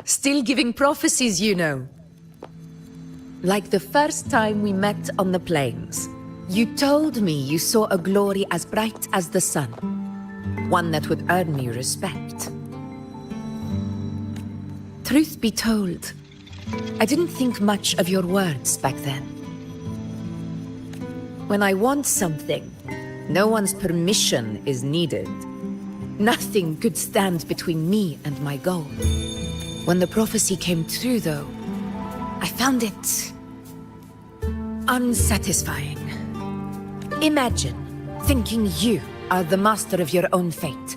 Still giving prophecies, you know. Like the first time we met on the plains. You told me you saw a glory as bright as the sun. One that would earn me respect. Truth be told, I didn't think much of your words back then. When I want something, no one's permission is needed. Nothing could stand between me and my goal. When the prophecy came true, though, I found it unsatisfying. Imagine thinking you are the master of your own fate,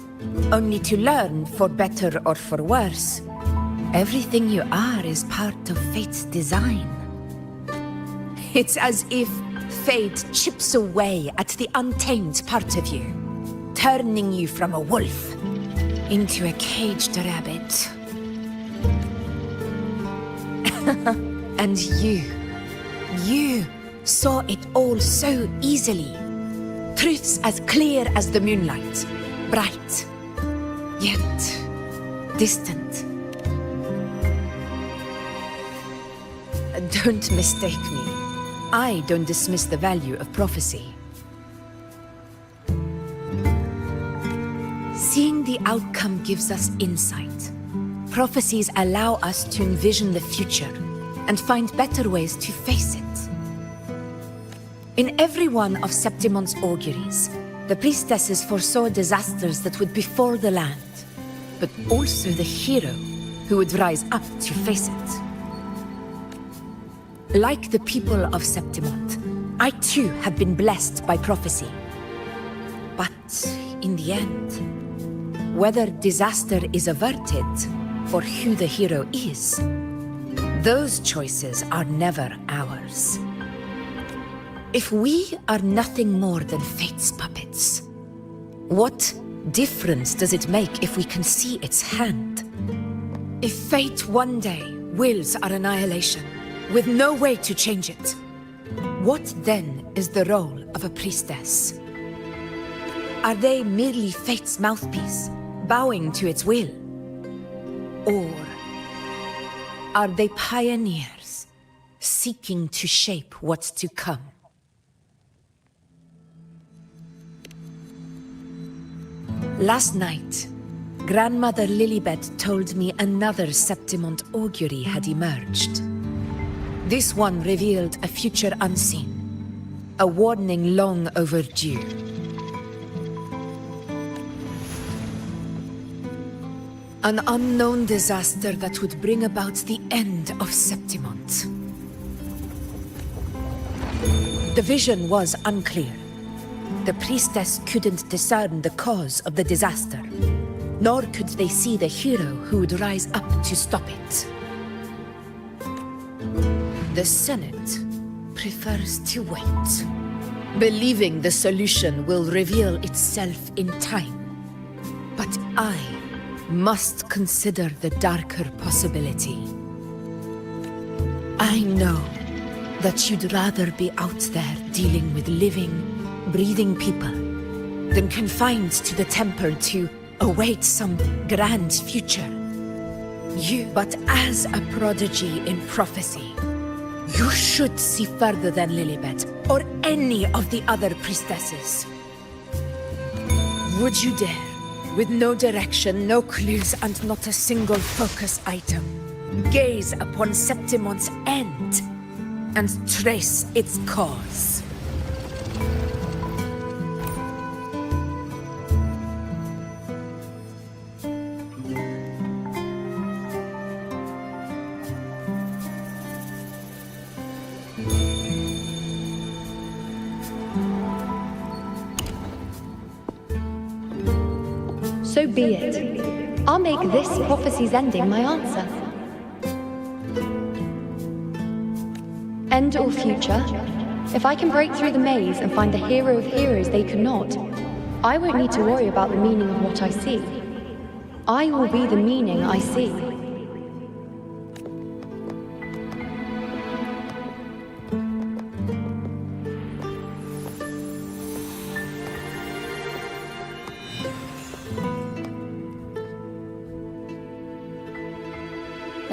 only to learn, for better or for worse, everything you are is part of fate's design. It's as if fate chips away at the untamed part of you, turning you from a wolf into a caged rabbit. And you saw it all so easily. Truths as clear as the moonlight, bright, yet distant. Don't mistake me. I don't dismiss the value of prophecy. Seeing the outcome gives us insight. Prophecies allow us to envision the future and find better ways to face it. In every one of Septimon's auguries, the priestesses foresaw disasters that would befall the land, but also the hero who would rise up to face it. Like the people of Septimont, I too have been blessed by prophecy. But in the end, whether disaster is averted or who the hero is, those choices are never ours. If we are nothing more than fate's puppets, what difference does it make if we can see its hand? If fate one day wills our annihilation, with no way to change it, what then is the role of a priestess? Are they merely fate's mouthpiece, bowing to its will? Or are they pioneers, seeking to shape what's to come? Last night, Grandmother Lilibet told me another Septimont augury had emerged. This one revealed a future unseen, a warning long overdue. An unknown disaster that would bring about the end of Septimont. The vision was unclear. The priestess couldn't discern the cause of the disaster, nor could they see the hero who would rise up to stop it. The Senate prefers to wait, believing the solution will reveal itself in time. But I must consider the darker possibility. I know that you'd rather be out there dealing with living, breathing people than confined to the temple to await some grand future. But as a prodigy in prophecy, you should see further than Lilibet or any of the other priestesses. Would you dare, with no direction, no clues, and not a single focus item, gaze upon Septimont's end and trace its cause? So be it. I'll make this prophecy's ending my answer. End or future, if I can break through the maze and find the hero of heroes they could not, I won't need to worry about the meaning of what I see. I will be the meaning I see.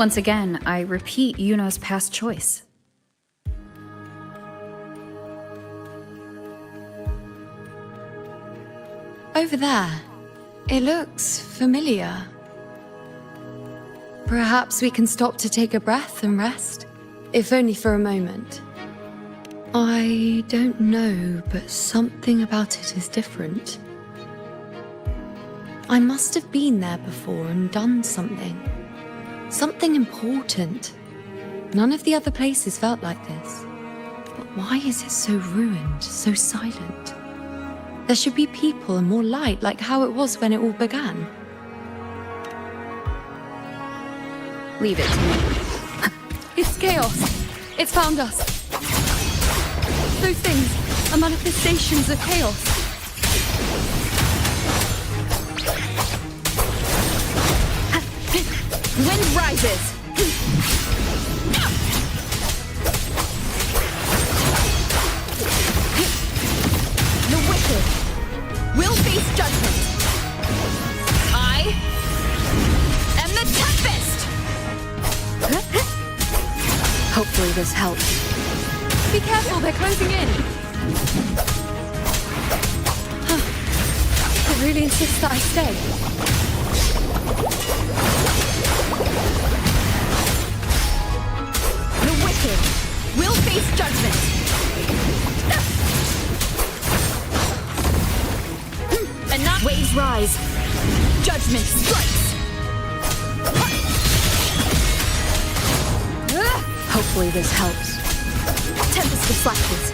Once again, I repeat Yuno's past choice. Over there. It looks familiar. Perhaps we can stop to take a breath and rest, if only for a moment. I don't know, but something about it is different. I must have been there before and done something. Something important. None of the other places felt like this. But why is it so ruined, so silent? There should be people and more light, like how it was when it all began. Leave it to me. It's chaos. It's found us. Those things are manifestations of chaos. Wind rises! The wicked will face judgment. I am the Tempest! Hopefully this helps. Be careful, they're closing in. It really insists that I stay. The wicked will face judgment. And not waves rise. Judgment strikes. Hopefully this helps. Tempest of flashes.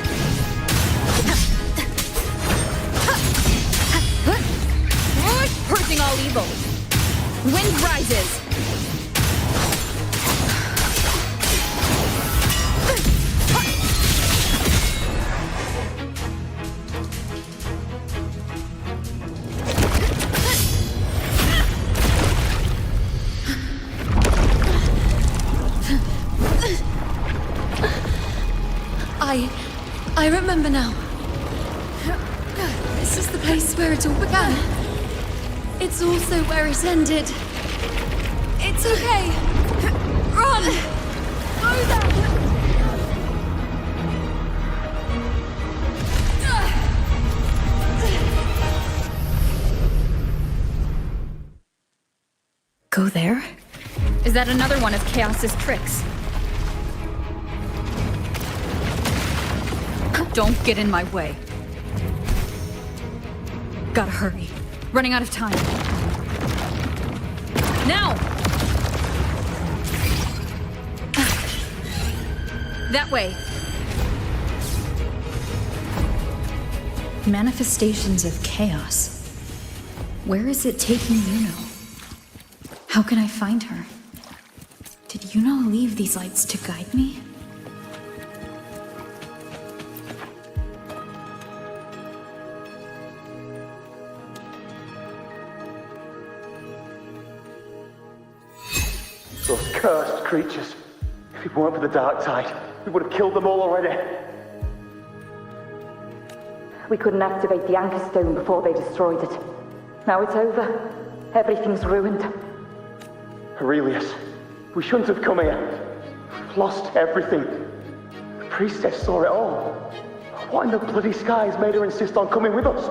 Purging all evil. Wind rises. I remember now. This is the place where it all began. It's also where it ended. It's okay. Run! Go there! Go there? Is that another one of Chaos's tricks? Don't get in my way. Gotta hurry. Running out of time. Now! That way. Manifestations of chaos. Where is it taking Yuno? How can I find her? Did Yuno leave these lights to guide me? Those cursed creatures. If it weren't for the dark tide, we would have killed them all already. We couldn't activate the anchor stone before they destroyed it. Now it's over. Everything's ruined. Aurelius, we shouldn't have come here. We've lost everything. The priestess saw it all. What in the bloody skies made her insist on coming with us?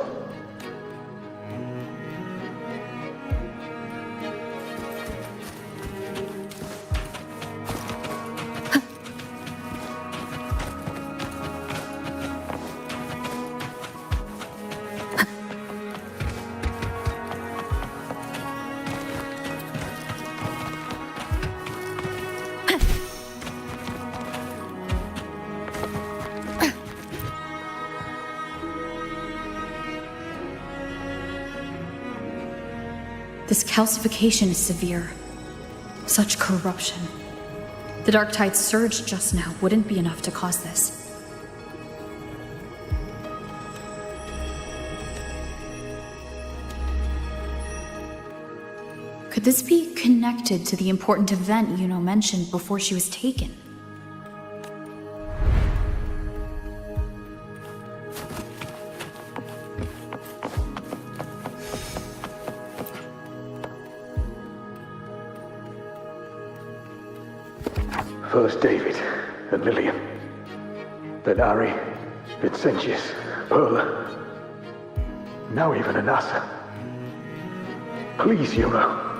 This calcification is severe. Such corruption. The Dark Tide's surge just now wouldn't be enough to cause this. Could this be connected to the important event Yuno mentioned before she was taken? First David and Lillian. Then Ari, Vincentius, Perla. Now even Anassa. Please, Hero.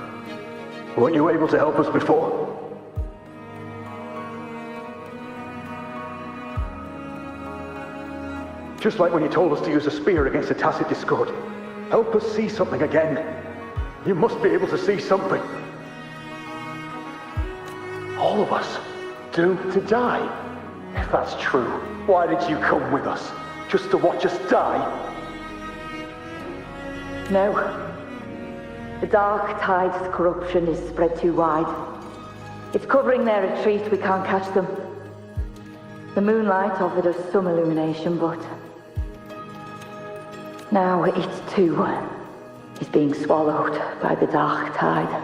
Weren't you able to help us before? Just like when you told us to use a spear against the Tacit Discord. Help us see something again. You must be able to see something. All of us, doomed to die. If that's true, why did you come with us? Just to watch us die? No. The dark tide's corruption is spread too wide. It's covering their retreat, we can't catch them. The moonlight offered us some illumination, but now it too is being swallowed by the dark tide.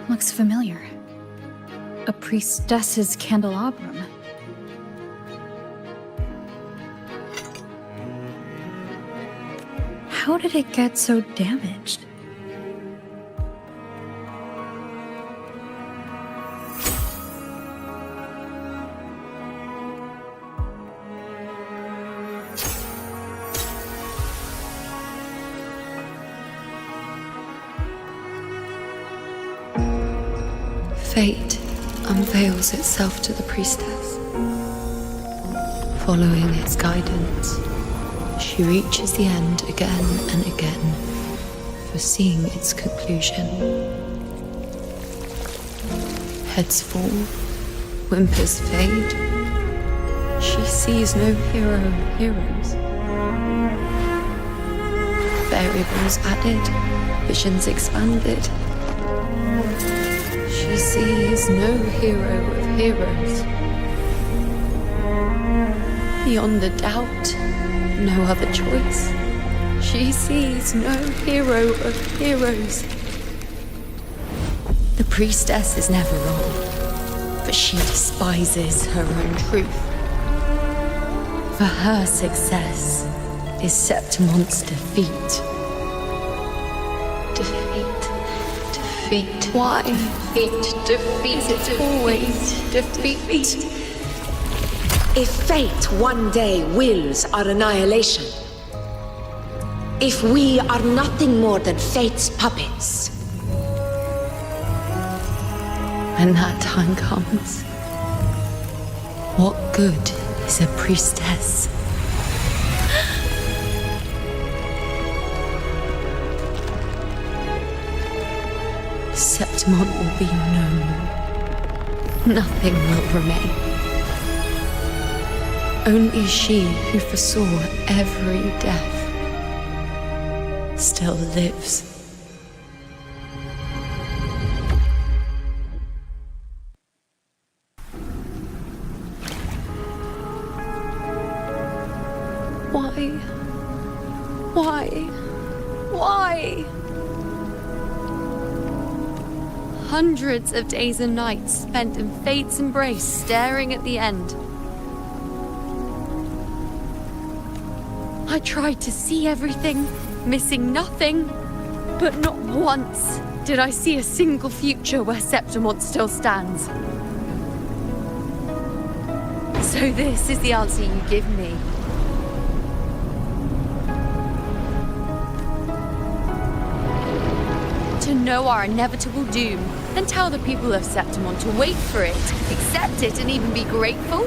Looks familiar. A priestess's candelabrum. How did it get so damaged? Fate unveils itself to the priestess. Following its guidance, she reaches the end again and again, foreseeing its conclusion. Heads fall, whimpers fade. She sees no heroes. Variables added, visions expanded. She sees no hero of heroes. Beyond a doubt, no other choice. She sees no hero of heroes. The priestess is never wrong, but she despises her own truth. For her success is Septimon's defeat. Defeat. Why? Defeat. It's always defeat. If fate one day wills our annihilation, if we are nothing more than fate's puppets, when that time comes, what good is a priestess? Septimon will be known. Nothing will remain. Only she who foresaw every death still lives. Why? Hundreds of days and nights spent in fate's embrace, staring at the end. I tried to see everything, missing nothing, but not once did I see a single future where Septimon still stands. So this is the answer you give me. To know our inevitable doom, then tell the people of Septimon to wait for it, accept it, and even be grateful?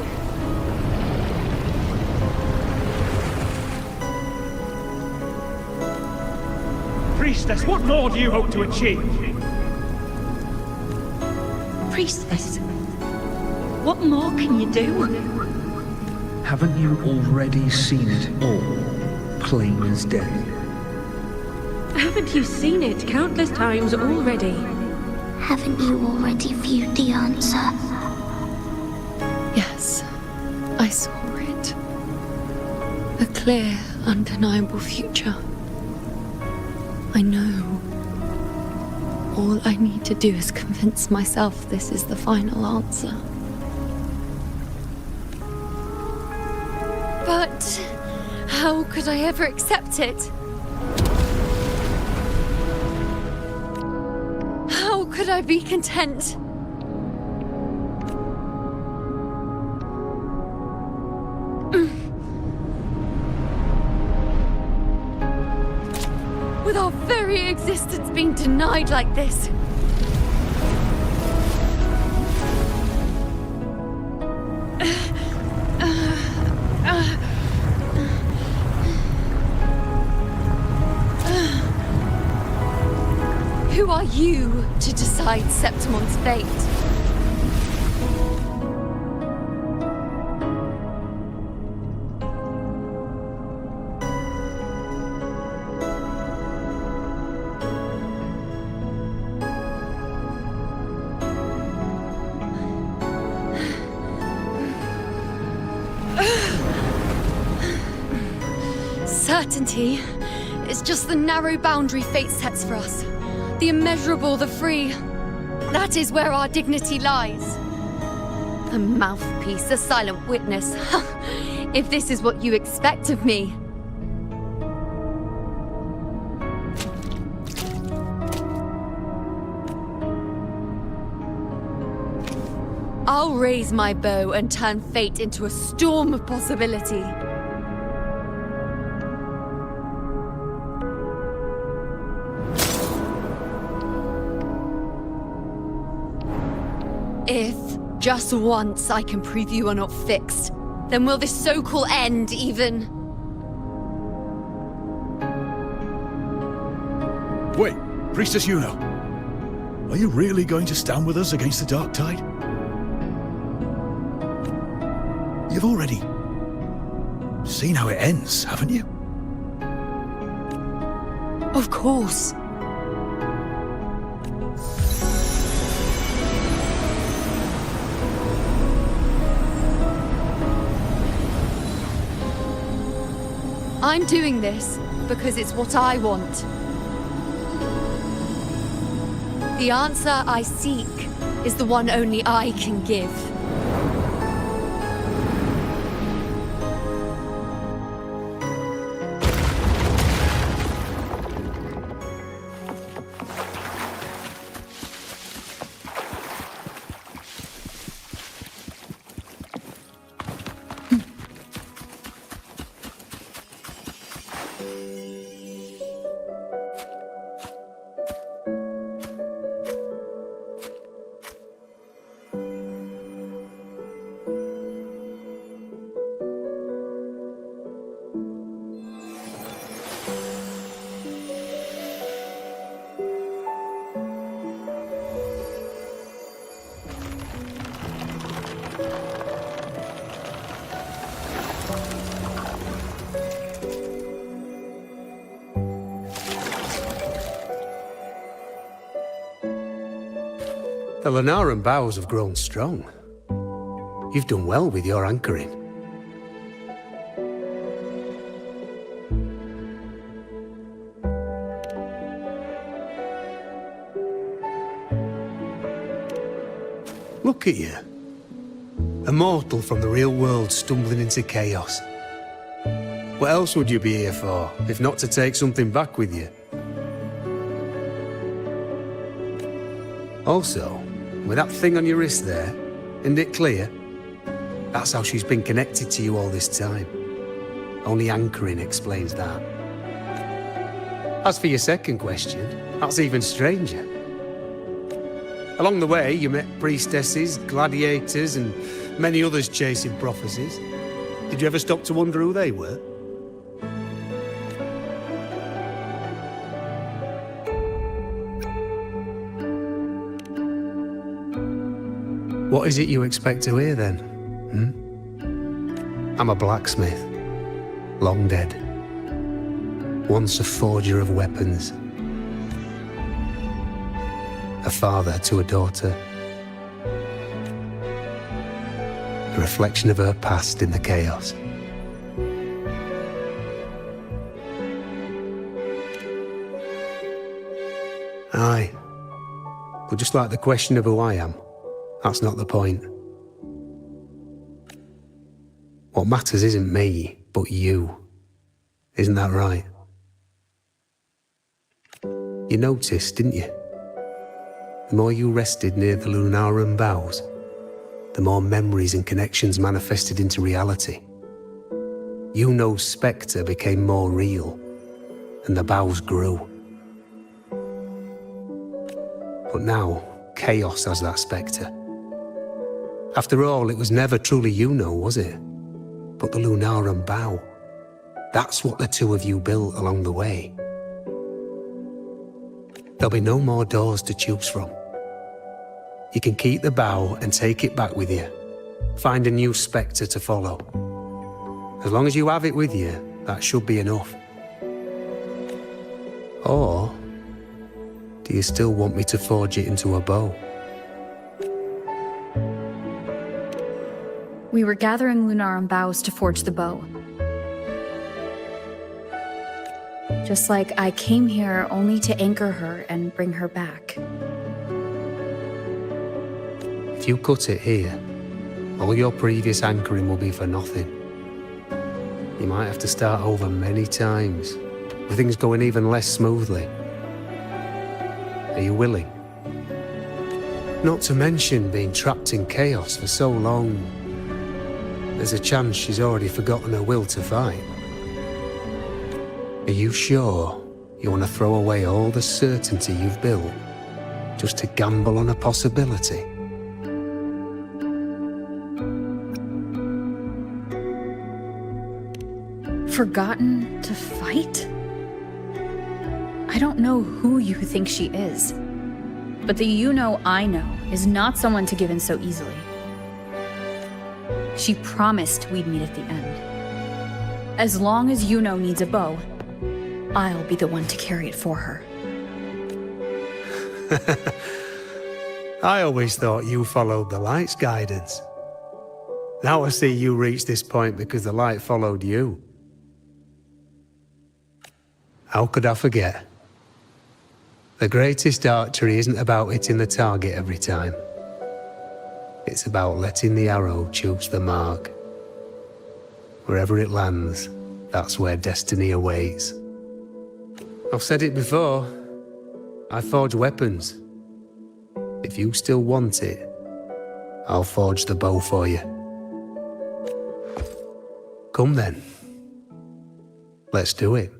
Priestess, what more do you hope to achieve? Priestess, what more can you do? Haven't you already seen it all, plain as day? Haven't you seen it countless times already? Haven't you already viewed the answer? Yes, I saw it. A clear, undeniable future. I know. All I need to do is convince myself this is the final answer. But how could I ever accept it? How could I be content? With our very existence being denied like this. Who are you to decide Septimon's fate? Certainty is just the narrow boundary fate sets for us. The immeasurable, the free. That is where our dignity lies. A mouthpiece, a silent witness. If this is what you expect of me. I'll raise my bow and turn fate into a storm of possibility. If, just once, I can prove you are not fixed, then will this so-called end even... Wait, Priestess Yuno. Are you really going to stand with us against the Dark Tide? You've already seen how it ends, haven't you? Of course. I'm doing this because it's what I want. The answer I seek is the one only I can give. The Lenaran bows have grown strong. You've done well with your anchoring. Look at you. A mortal from the real world stumbling into chaos. What else would you be here for, if not to take something back with you? Also, with that thing on your wrist there, isn't it clear? That's how she's been connected to you all this time. Only anchoring explains that. As for your second question, that's even stranger. Along the way, you met priestesses, gladiators, and many others chasing prophecies. Did you ever stop to wonder who they were? What is it you expect to hear, then? I'm a blacksmith. Long dead. Once a forger of weapons. A father to a daughter. A reflection of her past in the chaos. Aye, But just like the question of who I am, that's not the point. What matters isn't me, but you. Isn't that right? You noticed, didn't you? The more you rested near the Lunaran boughs, the more memories and connections manifested into reality. Yuno's spectre became more real, and the boughs grew. But now, Chaos has that spectre. After all, it was never truly Yuno, was it? But the Lunaran bough. That's what the two of you built along the way. There'll be no more doors to choose from. You can keep the bough and take it back with you. Find a new spectre to follow. As long as you have it with you, that should be enough. Or do you still want me to forge it into a bow? We were gathering Lunaran boughs to forge the bow. Just like I came here only to anchor her and bring her back. If you cut it here, all your previous anchoring will be for nothing. You might have to start over many times, with things going even less smoothly. Are you willing? Not to mention being trapped in chaos for so long. There's a chance she's already forgotten her will to fight. Are you sure you want to throw away all the certainty you've built just to gamble on a possibility? Forgotten to fight? I don't know who you think she is, but the Yuno I know is not someone to give in so easily. She promised we'd meet at the end. As long as Yuno needs a bow, I'll be the one to carry it for her. I always thought you followed the light's guidance. Now I see you reached this point because the light followed you. How could I forget? The greatest archery isn't about hitting the target every time. It's about letting the arrow choose the mark. Wherever it lands, that's where destiny awaits. I've said it before. I forge weapons. If you still want it, I'll forge the bow for you. Come then. Let's do it.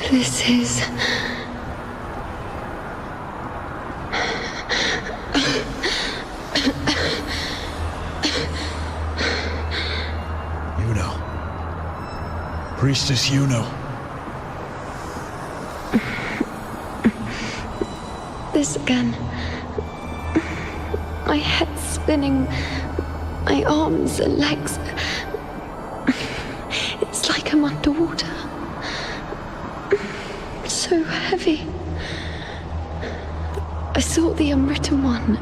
This is... Yuno. Priestess Yuno. This again. My head spinning, my arms and legs. It's like I'm underwater. So heavy. I saw the unwritten one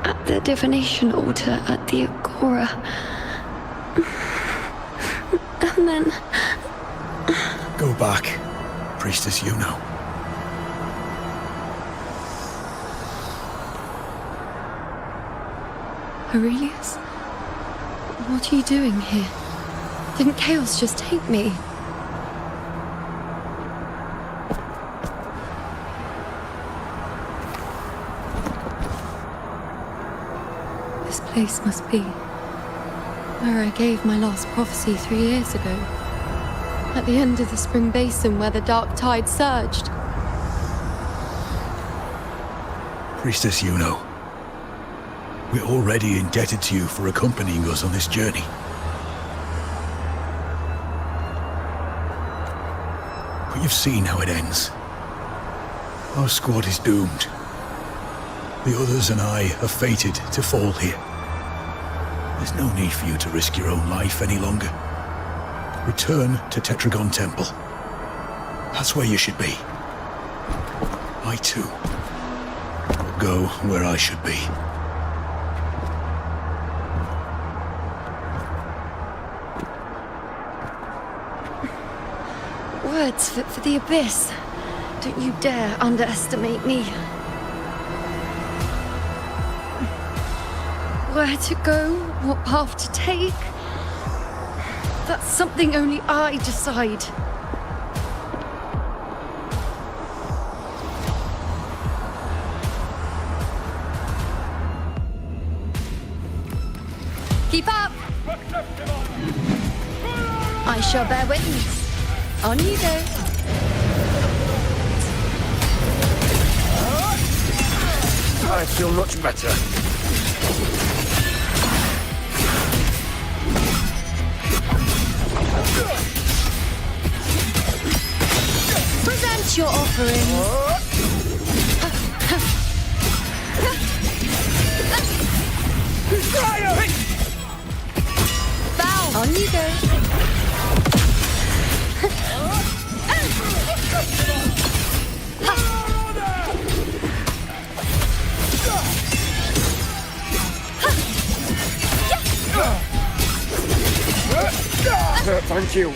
at the divination altar at the Agora. And then... Go back, Priestess Yuno. Aurelius? What are you doing here? Didn't Chaos just take me? place must be. Where I gave my last prophecy 3 years ago. At the end of the spring basin where the dark tide surged. Priestess Yuno, we're already indebted to you for accompanying us on this journey. But you've seen how it ends. Our squad is doomed. The others and I are fated to fall here. There's no need for you to risk your own life any longer. Return to Tetragon Temple. That's where you should be. I too will go where I should be. Words fit for the abyss. Don't you dare underestimate me. Where to go, what path to take, that's something only I decide. Keep up! I shall bear witness. On you go. I feel much better. Present your offerings. Bow. On you go. Thank you.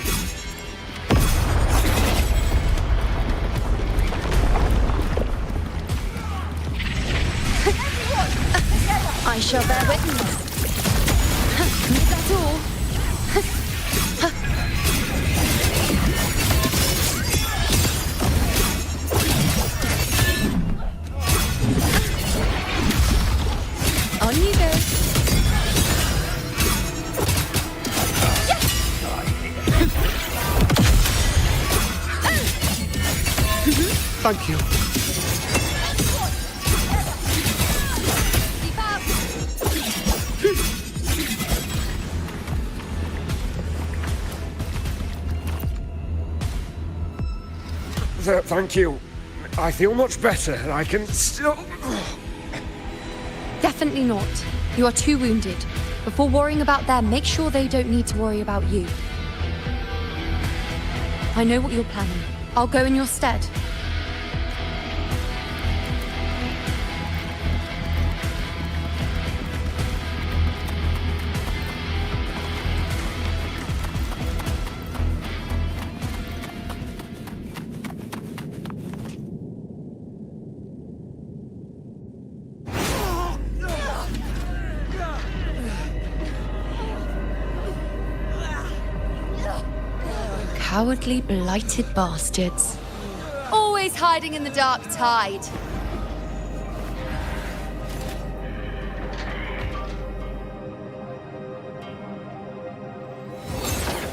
I shall bear witness. Is that all? On you go. Thank you. Thank you. I feel much better. I can still... Definitely not. You are too wounded. Before worrying about them, make sure they don't need to worry about you. I know what you're planning. I'll go in your stead. Cowardly, blighted bastards. Always hiding in the dark tide.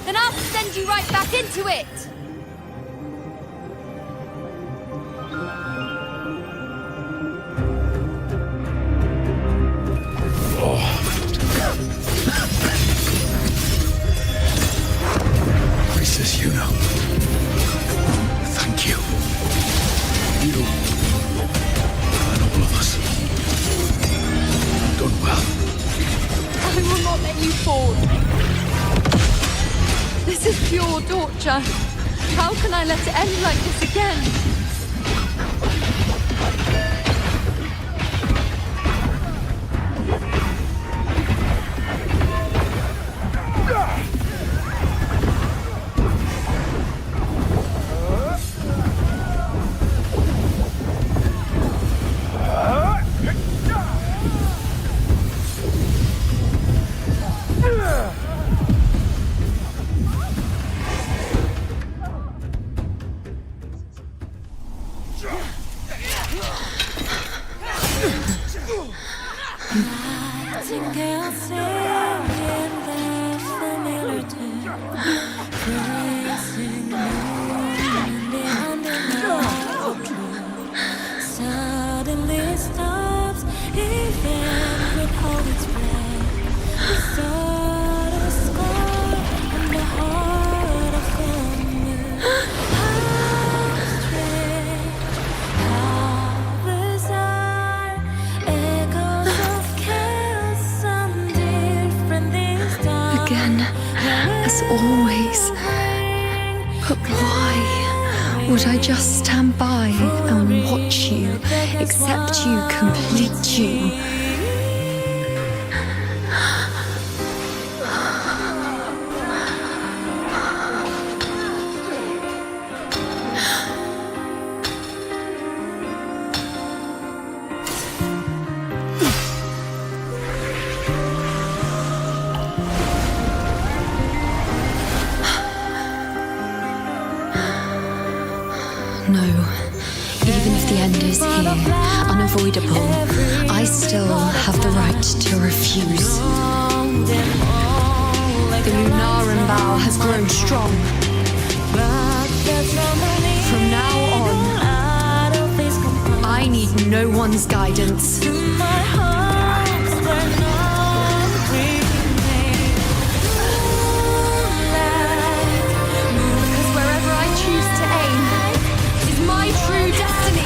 Then I'll send you right back into it! Priestess Yuno, thank you. You and all of us have done well. I will not let you fall. This is pure torture. How can I let it end like this again? As always. But why would I just stand by and watch you, accept you, complete you? No. Even if the end is here, unavoidable, I still have the right to refuse. The Lunaran vow has grown strong. From now on, I need no one's guidance. True destiny.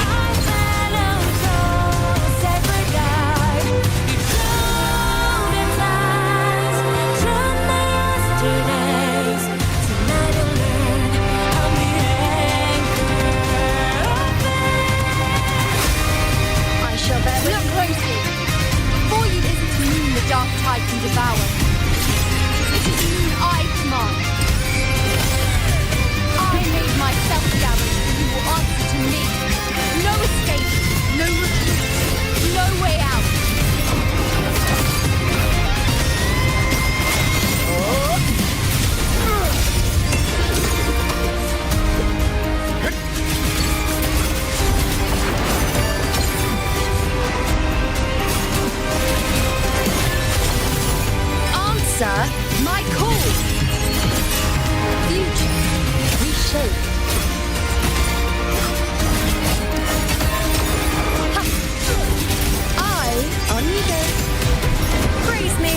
I shall bear with you closely. For you isn't the moon the dark tide can devour. It is the moon I command. I made myself the arrow. Answer to me. No escape, no retreat, no way out. Answer my call. Future reshaped. On you go. Praise me.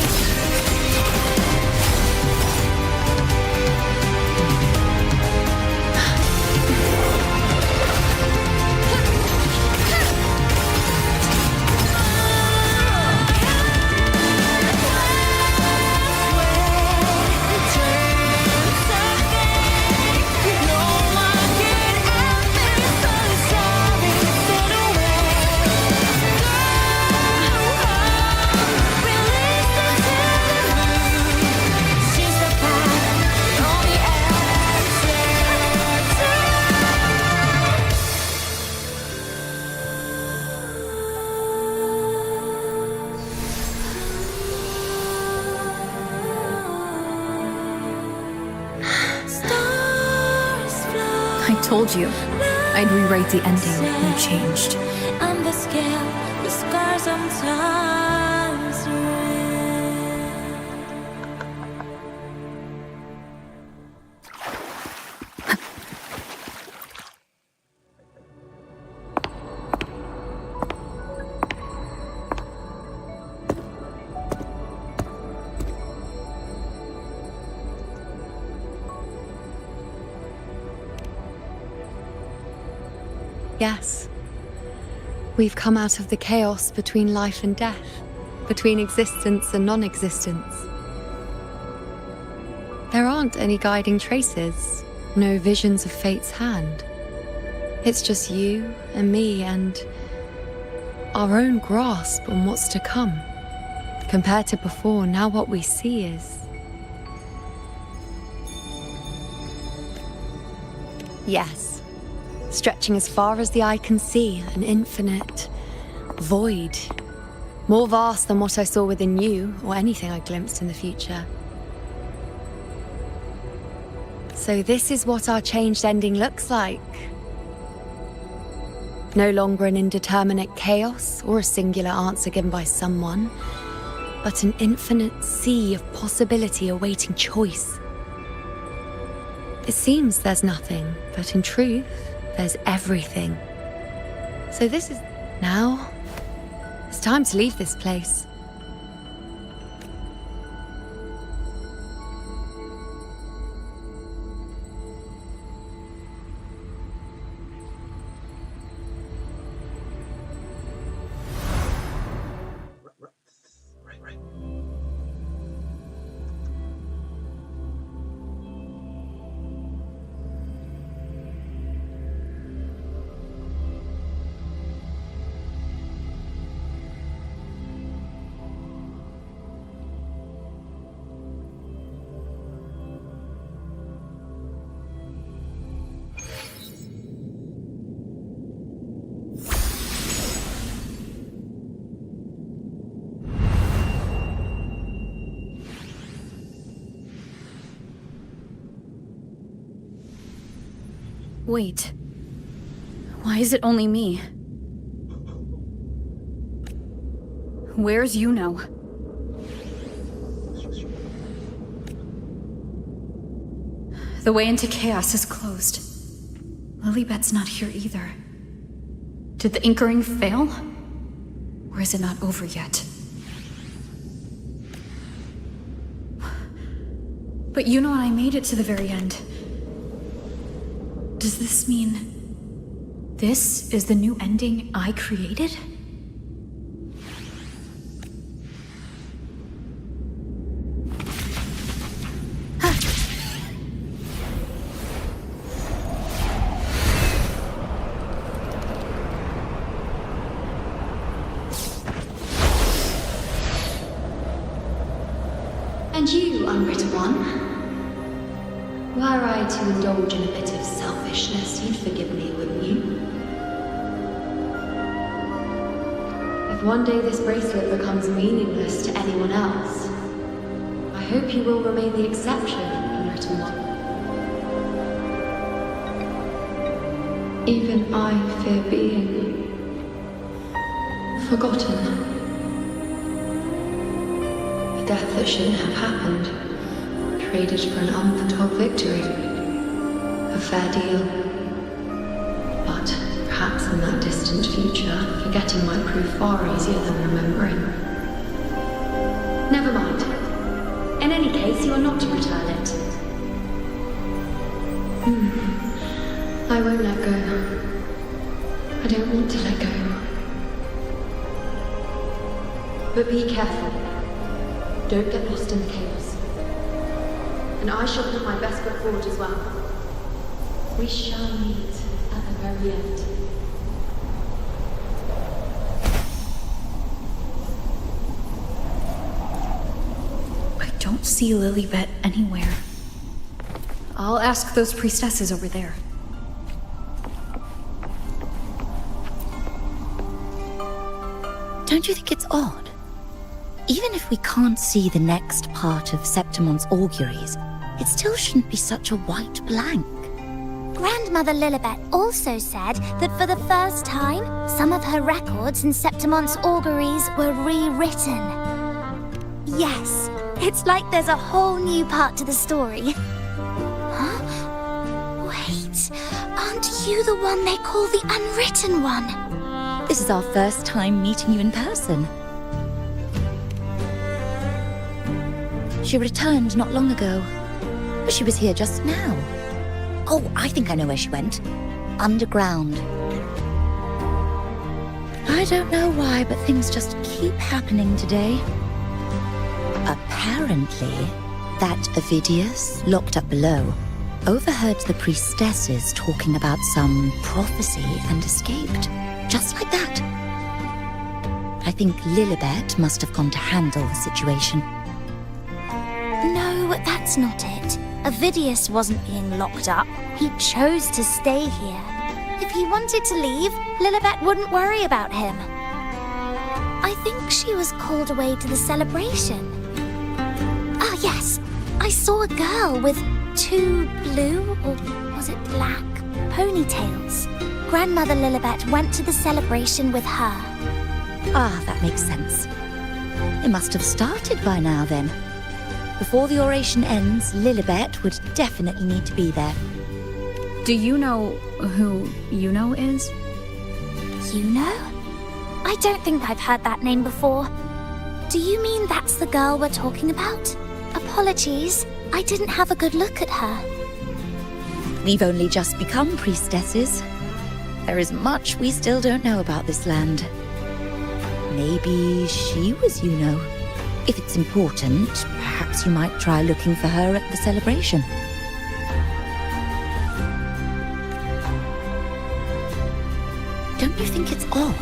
I told you I'd rewrite the ending. You changed. And the scale, the scars sometimes Yes. We've come out of the chaos between life and death, between existence and non-existence. There aren't any guiding traces, no visions of fate's hand. It's just you and me and our own grasp on what's to come. Compared to before, now what we see is... Yes. Stretching as far as the eye can see, an infinite void. More vast than what I saw within you, or anything I glimpsed in the future. So this is what our changed ending looks like. No longer an indeterminate chaos, or a singular answer given by someone, but an infinite sea of possibility awaiting choice. It seems there's nothing, but in truth, there's everything. So this is... Now, it's time to leave this place. Wait. Why is it only me? Where's Yuno? The way into chaos is closed. Lilibet's not here either. Did the Inkering fail? Or is it not over yet? But Yuno and I made it to the very end. Does this mean this is the new ending I created? And you, unwritten one? Were I to indulge in a bit of selfishness, you'd forgive me, wouldn't you? If one day this bracelet becomes meaningless to anyone else, I hope you will remain the exception, unwritten one. Even I fear being forgotten. A death that shouldn't have happened. Traded for an unforetold victory. A fair deal. But perhaps in that distant future, forgetting might prove far easier than remembering. Never mind. In any case, you are not to return it. I won't let go. I don't want to let go. But be careful. Don't get lost in the chaos. And I shall put my best foot forward as well. We shall meet at the very end. I don't see Lilibet anywhere. I'll ask those priestesses over there. Don't you think it's odd? Even if we can't see the next part of Septimon's auguries, it still shouldn't be such a white blank. Grandmother Lilibet also said that for the first time, some of her records in Septimon's auguries were rewritten. Yes, it's like there's a whole new part to the story. Huh? Wait, aren't you the one they call the Unwritten One? This is our first time meeting you in person. She returned not long ago, but she was here just now. Oh, I think I know where she went. Underground. I don't know why, but things just keep happening today. Apparently, that Ovidius, locked up below, overheard the priestesses talking about some prophecy and escaped. Just like that. I think Lilibet must have gone to handle the situation. No, that's not it. Ovidius wasn't being locked up. He chose to stay here. If he wanted to leave, Lilibet wouldn't worry about him. I think she was called away to the celebration. Ah, yes. I saw a girl with 2 blue, or was it black, ponytails. Grandmother Lilibet went to the celebration with her. Ah, that makes sense. They must have started by now then. Before the oration ends, Lilibet would definitely need to be there. Do you know who Yuno is? Yuno? I don't think I've heard that name before. Do you mean that's the girl we're talking about? Apologies, I didn't have a good look at her. We've only just become priestesses. There is much we still don't know about this land. Maybe she was Yuno. If it's important, perhaps you might try looking for her at the celebration. Don't you think it's odd?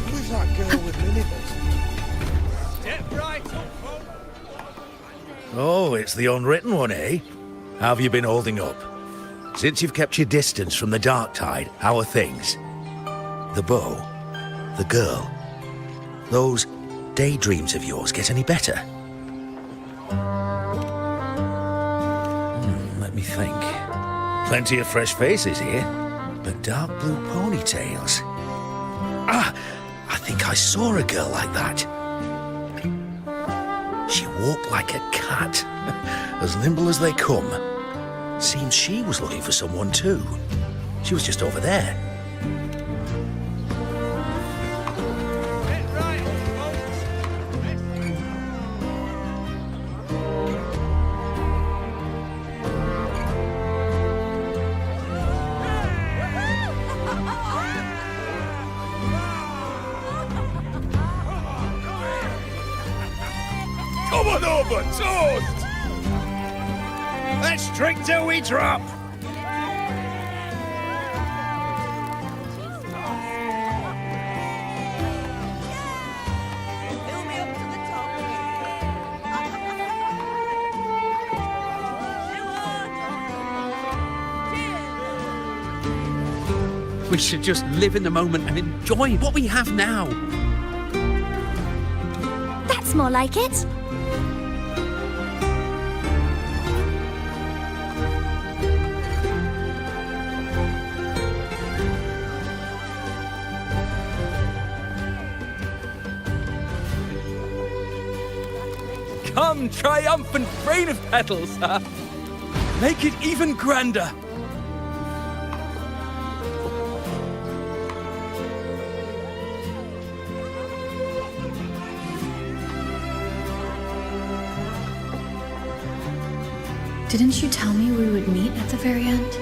Who's that girl with Lilibet? Step right up, folks. Oh, it's the unwritten one, eh? How have you been holding up? Since you've kept your distance from the dark tide, how are things? The bow? The girl? Those daydreams of yours get any better? Let me think. Plenty of fresh faces here, but dark blue ponytails. Ah, I think I saw a girl like that. She walked like a cat, as nimble as they come. Seems she was looking for someone too. She was just over there. Come on over, toast! Let's drink till we drop! We should just live in the moment and enjoy what we have now. That's more like it. Come, triumphant rain of petals, huh? Make it even grander. Didn't you tell me we would meet at the very end?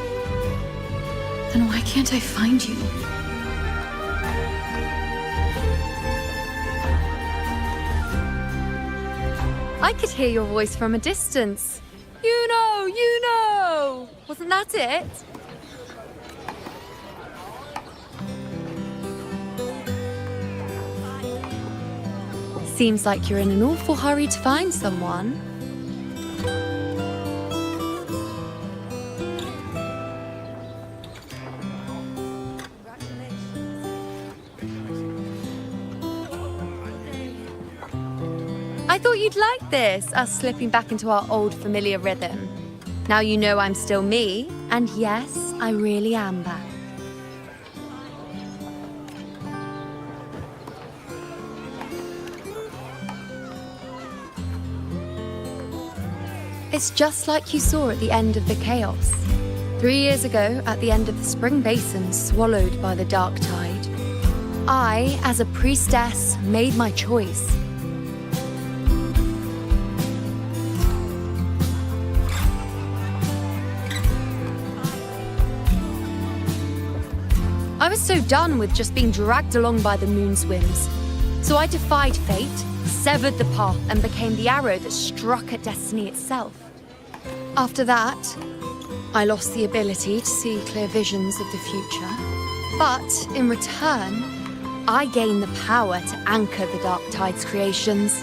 Then why can't I find you? I could hear your voice from a distance. You know! Wasn't that it? Seems like you're in an awful hurry to find someone. I thought you'd like this, us slipping back into our old familiar rhythm. Now you know I'm still me, and yes, I really am back. It's just like you saw at the end of the chaos. 3 years ago, at the end of the spring basin swallowed by the dark tide, I, as a priestess, made my choice. I was so done with just being dragged along by the moon's whims. So I defied fate, severed the path, and became the arrow that struck at destiny itself. After that, I lost the ability to see clear visions of the future. But in return, I gained the power to anchor the Dark Tide's creations.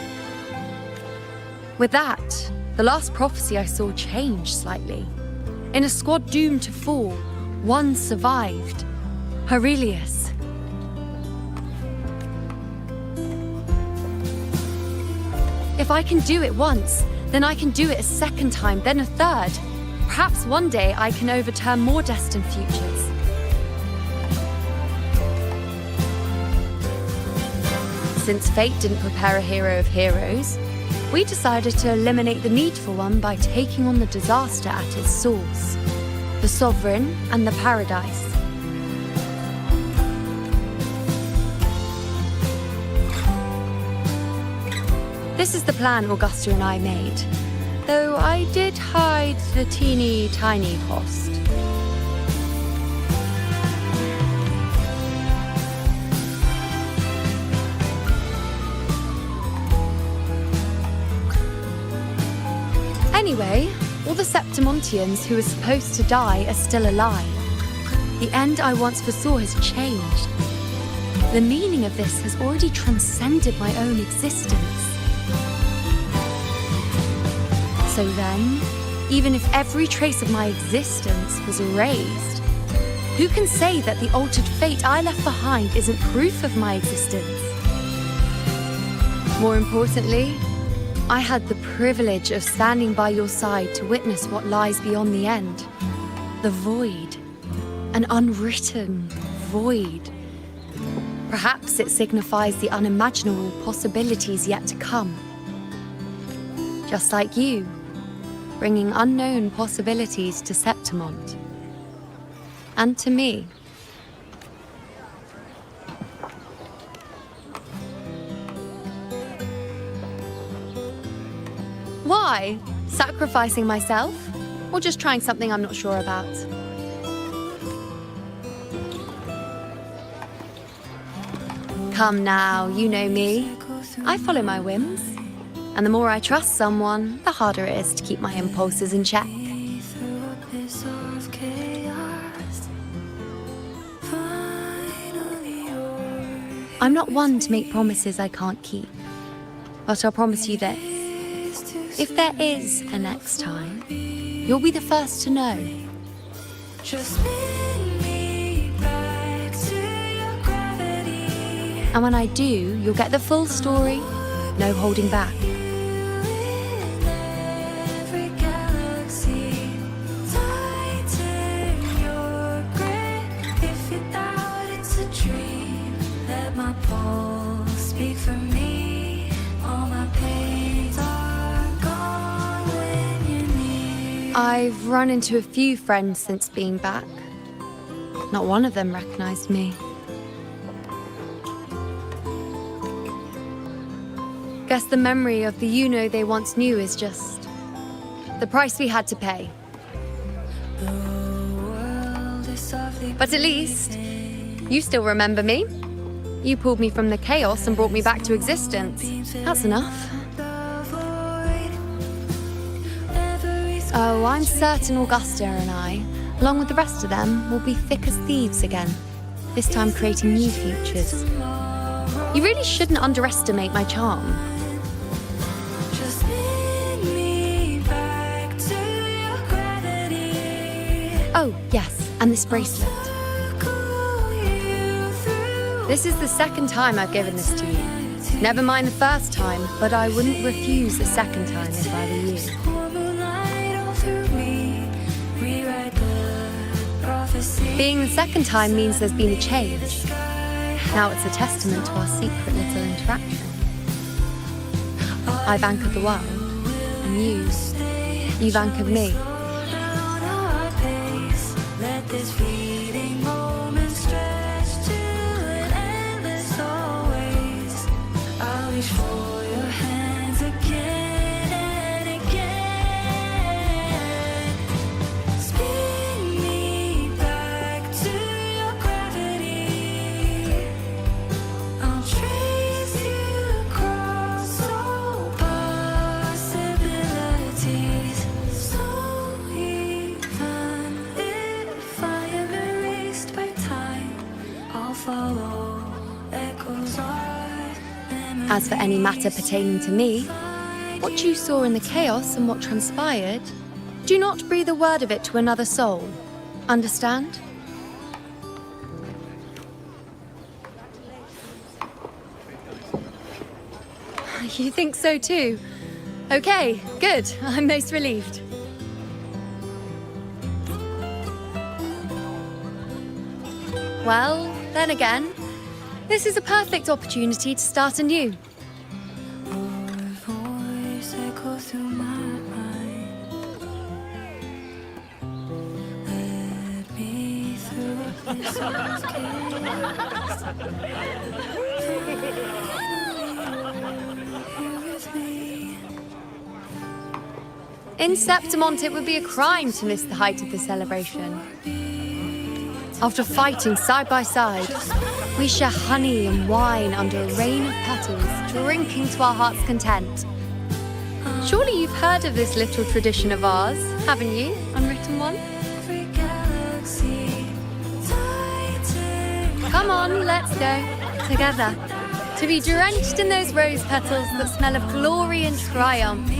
With that, the last prophecy I saw changed slightly. In a squad doomed to fall, one survived. Aurelius. If I can do it once, then I can do it a second time, then a third. Perhaps one day I can overturn more destined futures. Since fate didn't prepare a hero of heroes, we decided to eliminate the need for one by taking on the disaster at its source, the Sovereign and the Paradise. This is the plan Augusta and I made, though I did hide the teeny tiny cost. Anyway, all the Septimontians who were supposed to die are still alive. The end I once foresaw has changed. The meaning of this has already transcended my own existence. So then, even if every trace of my existence was erased, who can say that the altered fate I left behind isn't proof of my existence? More importantly, I had the privilege of standing by your side to witness what lies beyond the end. The void. An unwritten void. Perhaps it signifies the unimaginable possibilities yet to come. Just like you, bringing unknown possibilities to Septimont. And to me. Why? Sacrificing myself? Or just trying something I'm not sure about? Come now, you know me. I follow my whims. And the more I trust someone, the harder it is to keep my impulses in check. I'm not one to make promises I can't keep. But I'll promise you this. If there is a next time, you'll be the first to know. And when I do, you'll get the full story, no holding back. I've run into a few friends since being back. Not one of them recognized me. Guess the memory of the you-know they once knew is just the price we had to pay. But at least, you still remember me. You pulled me from the chaos and brought me back to existence. That's enough. Oh, I'm certain Augusta and I, along with the rest of them, will be thick as thieves again, this time creating new futures. You really shouldn't underestimate my charm. Oh, yes, and this bracelet. This is the second time I've given this to you. Never mind the first time, but I wouldn't refuse a second time if I were you. Being the second time means there's been a change. Now it's a testament to our secret little interaction. I've anchored the world, and you've anchored me. As for any matter pertaining to me, what you saw in the chaos and what transpired, do not breathe a word of it to another soul. Understand? You think so too? Okay, good. I'm most relieved. Well, then again, This is a perfect opportunity to start anew. In Septimont, it would be a crime to miss the height of the celebration. After fighting side by side, we share honey and wine under a rain of petals, drinking to our heart's content. Surely you've heard of this little tradition of ours, haven't you, Unwritten One? Come on, let's go, together, to be drenched in those rose petals that smell of glory and triumph.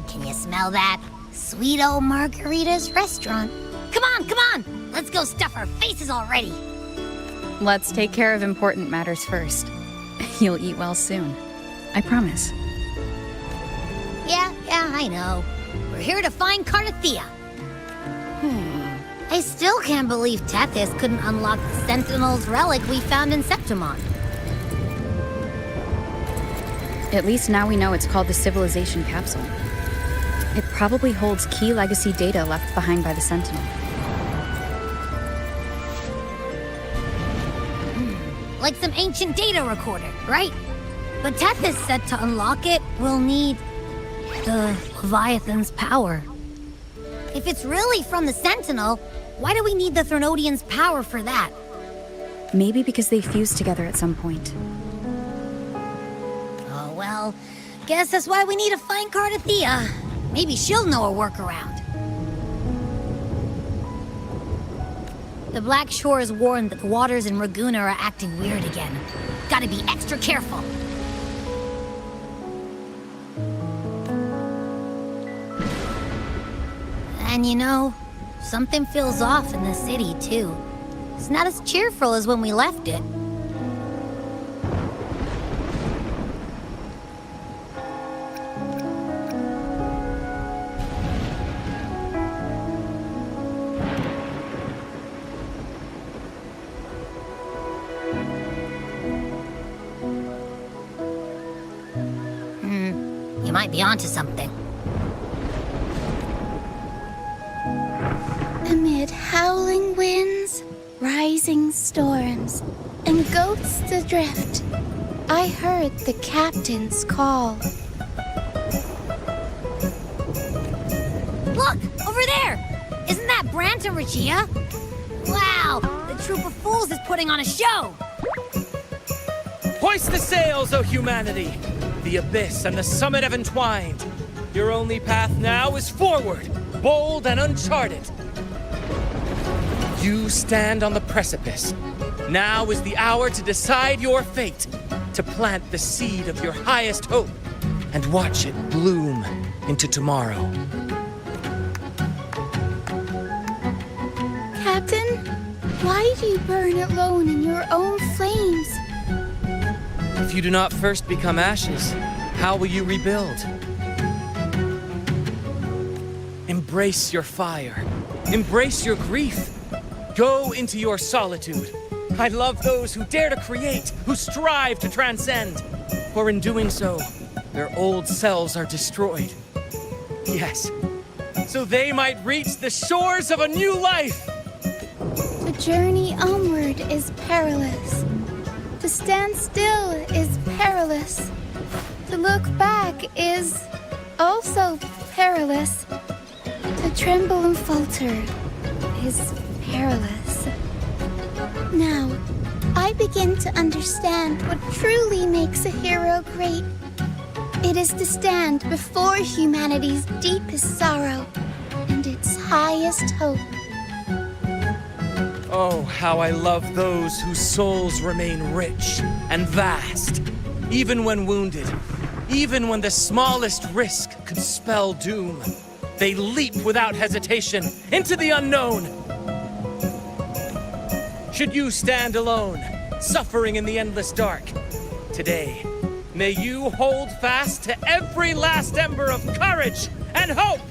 Can you smell that? Sweet old Margarita's restaurant. Come on! Let's go stuff our faces already. Let's take care of important matters first. You'll eat well soon. I promise. Yeah, I know. We're here to find Cardathea. I still can't believe Tethys couldn't unlock the Sentinel's relic we found in Septimont. At least now we know it's called the Civilization Capsule. It probably holds key legacy data left behind by the Sentinel. some ancient data recorder, right? But Tethys said to unlock it, we'll need the Leviathan's power. If it's really from the Sentinel, why do we need the Threnodian's power for that? Maybe because they fused together at some point. Oh, well, guess that's why we need to find Cardathea. Maybe she'll know a workaround. The Black Shore is warned that the waters in Raguna are acting weird again. Gotta be extra careful. And you know, something feels off in the city, too. It's not as cheerful as when we left it. You might be onto something. Amid howling winds, rising storms, and ghosts adrift, I heard the captain's call. Look! Over there! Isn't that Brant and Regia? Wow! The troop of fools is putting on a show! Hoist the sails, O humanity! The abyss and the summit have entwined. Your only path now is forward, bold and uncharted. You stand on the precipice. Now is the hour to decide your fate, to plant the seed of your highest hope, and watch it bloom into tomorrow. Captain, why do you burn alone in your own flames? If you do not first become ashes, how will you rebuild? Embrace your fire. Embrace your grief. Go into your solitude. I love those who dare to create, who strive to transcend. For in doing so, their old selves are destroyed. Yes, so they might reach the shores of a new life. The journey onward is perilous. To stand still is perilous. To look back is also perilous. To tremble and falter is perilous. Now, I begin to understand what truly makes a hero great. It is to stand before humanity's deepest sorrow and its highest hope. Oh, how I love those whose souls remain rich and vast, even when wounded, even when the smallest risk could spell doom. They leap without hesitation into the unknown. Should you stand alone, suffering in the endless dark, today, may you hold fast to every last ember of courage and hope!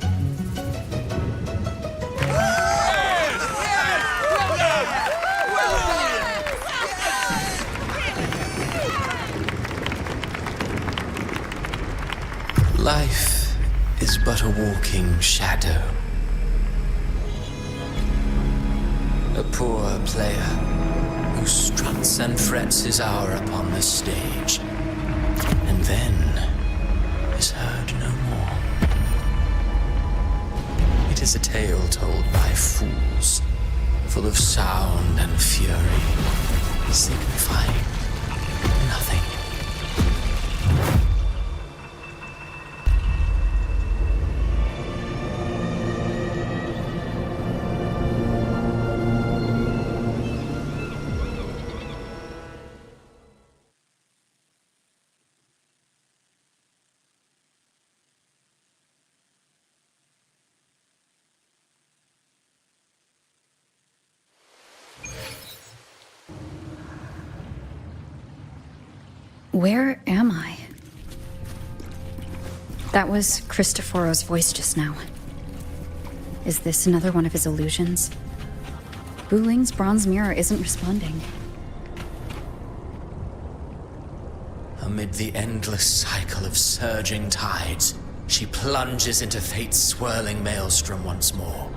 Life is but a walking shadow. A poor player who struts and frets his hour upon the stage, and then is heard no more. It is a tale told by fools, full of sound and fury, signifying nothing. Where am I? That was Cristoforo's voice just now. Is this another one of his illusions? Buling's bronze mirror isn't responding. Amid the endless cycle of surging tides, she plunges into fate's swirling maelstrom once more.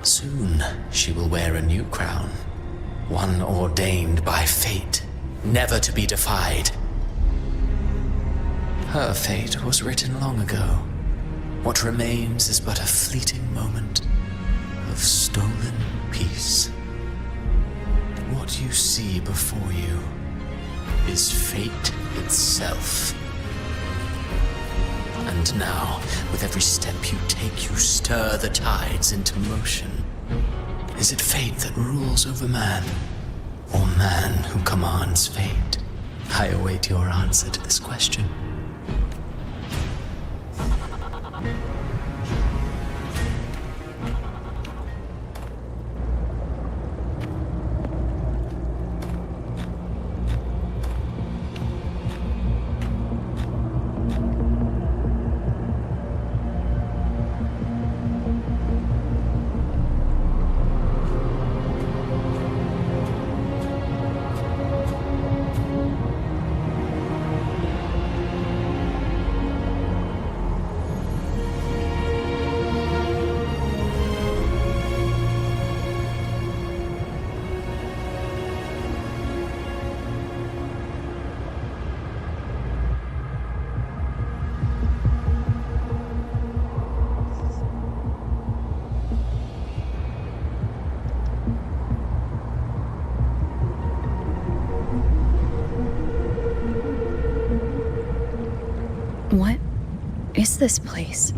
Soon, she will wear a new crown, one ordained by fate, never to be defied. Her fate was written long ago. What remains is but a fleeting moment of stolen peace. What you see before you is fate itself. And now, with every step you take, you stir the tides into motion. Is it fate that rules over man, or man who commands fate? I await your answer to this question. What is this place?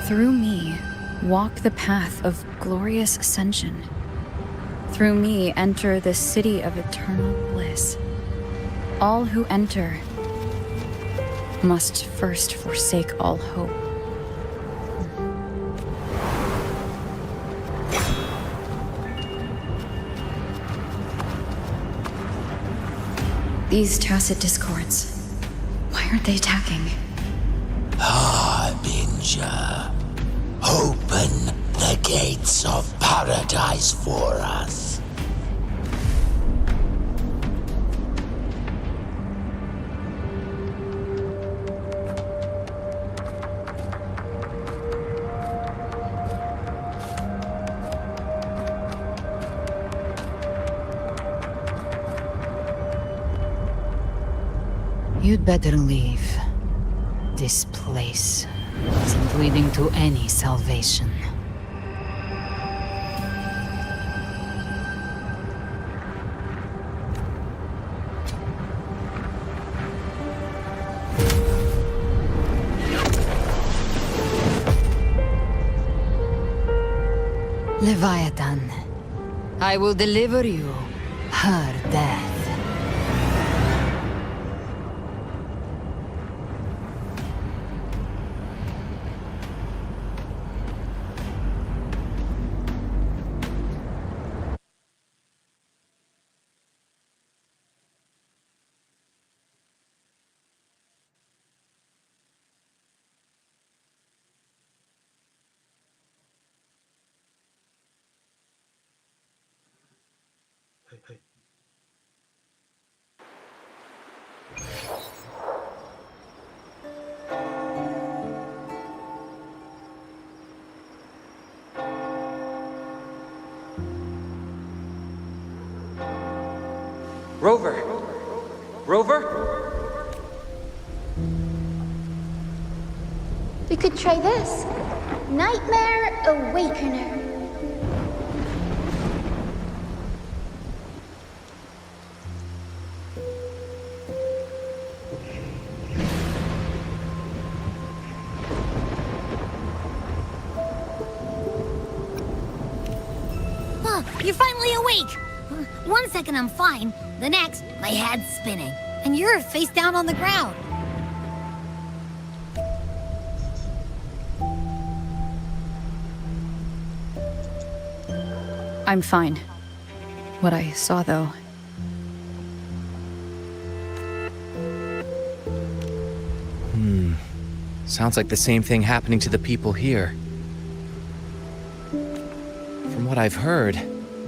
Through me, walk the path of glorious ascension. Through me, enter the city of eternal bliss. All who enter must first forsake all hope. These tacit discords, why aren't they attacking? Harbinger, open the gates of paradise for us. You'd better leave. This place isn't leading to any salvation. Leviathan, I will deliver you her death. Rover! Rover? We could try this. Nightmare Awakener. You're finally awake! 1 second I'm fine, the next, my head's spinning. And you're face down on the ground. I'm fine. What I saw, though... Sounds like the same thing happening to the people here. From what I've heard,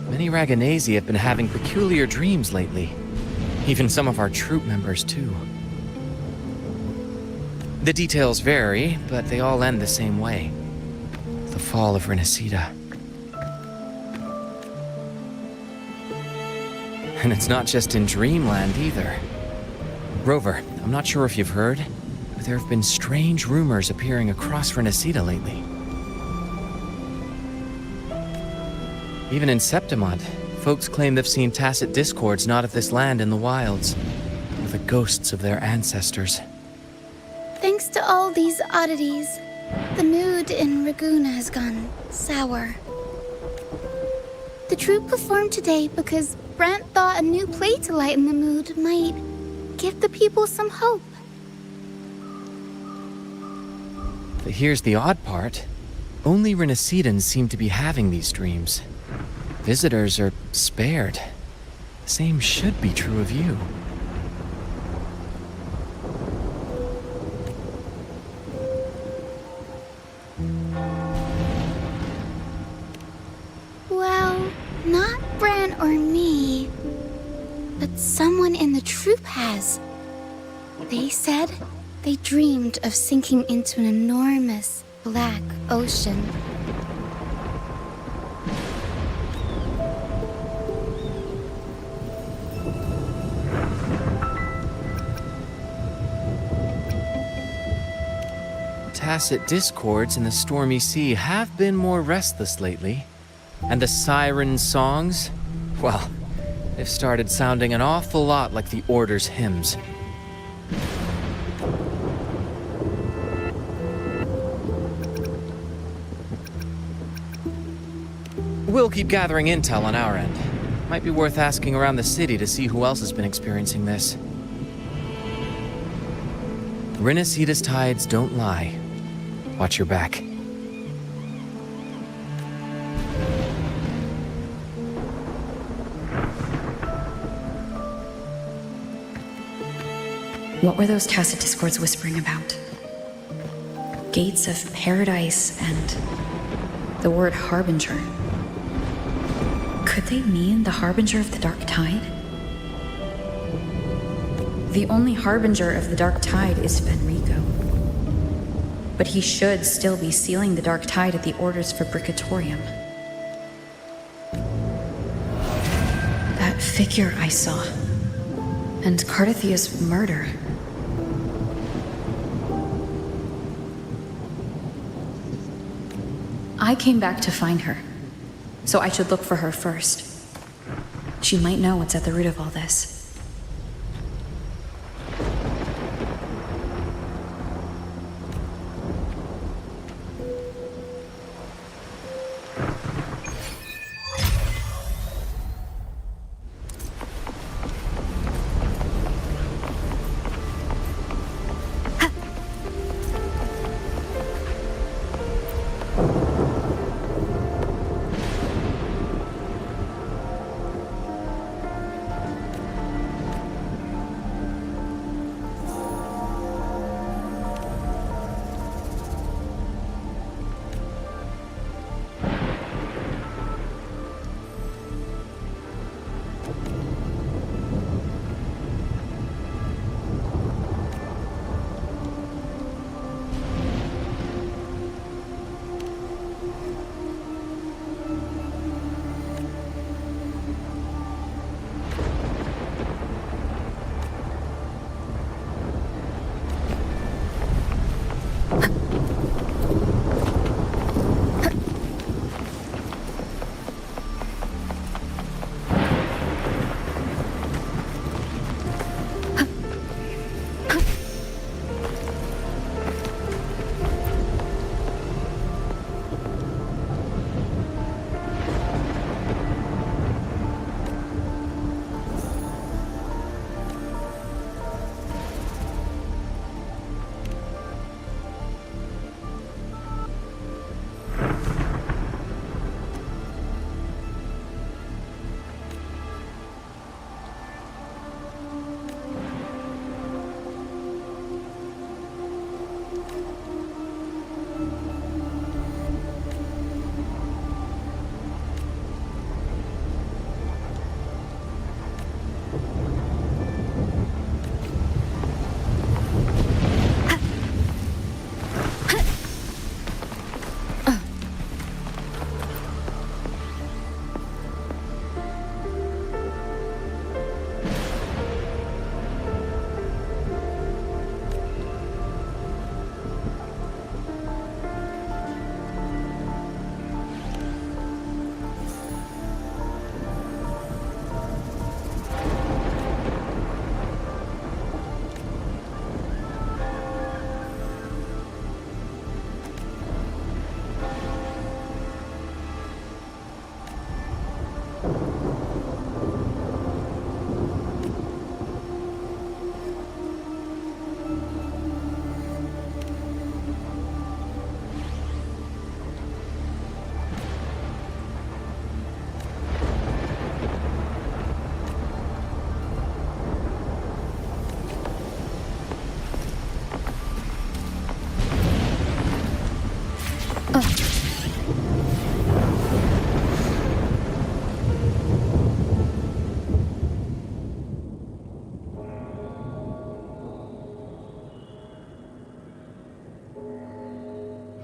many Raganesi have been having peculiar dreams lately. Even some of our troop members, too. The details vary, but they all end the same way. The fall of Renacida. And it's not just in Dreamland either. Rover, I'm not sure if you've heard, but there have been strange rumors appearing across Renacida lately. Even in Septimont, folks claim they've seen tacit discords not of this land in the wilds, or the ghosts of their ancestors. Thanks to all these oddities, the mood in Raguna has gone sour. The troupe performed today because Brant thought a new play to lighten the mood might give the people some hope. But here's the odd part. Only Renacidans seem to be having these dreams. Visitors are spared. The same should be true of you. Well, not Bran or me, but someone in the troupe has. They said they dreamed of sinking into an enormous black ocean. Tacit discords in the stormy sea have been more restless lately. And the siren songs? Well, they've started sounding an awful lot like the Order's hymns. We'll keep gathering intel on our end. Might be worth asking around the city to see who else has been experiencing this. Renacida's tides don't lie. Watch your back. What were those tacit discords whispering about? Gates of paradise and the word harbinger. Could they mean the harbinger of the dark tide? The only harbinger of the dark tide is Fenrico. But he should still be sealing the dark tide at the orders for Bricatorium. That figure I saw. And Cardathia's murder. I came back to find her, so I should look for her first. She might know what's at the root of all this.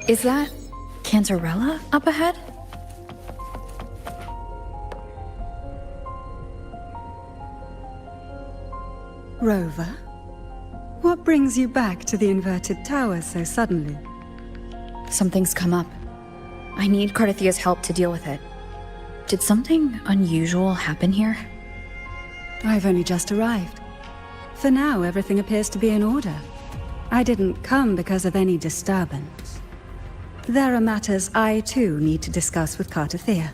Is that Cantarella up ahead? Rover, what brings you back to the inverted tower so suddenly? Something's come up. I need Cardathia's help to deal with it. Did something unusual happen here? I've only just arrived. For now, everything appears to be in order. I didn't come because of any disturbance. There are matters I too need to discuss with Cardathia.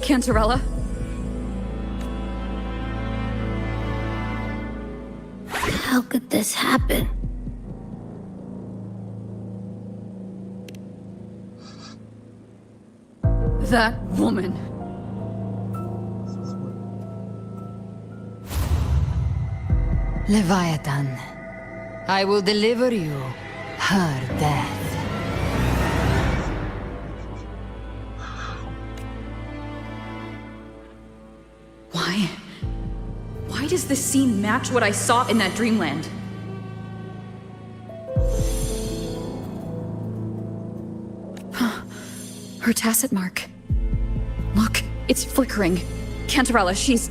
Cantarella? How could this happen? That woman. Leviathan, I will deliver you her death. Why does this scene match what I saw in that dreamland? Her tacit mark. Look, it's flickering. Cantarella, she's...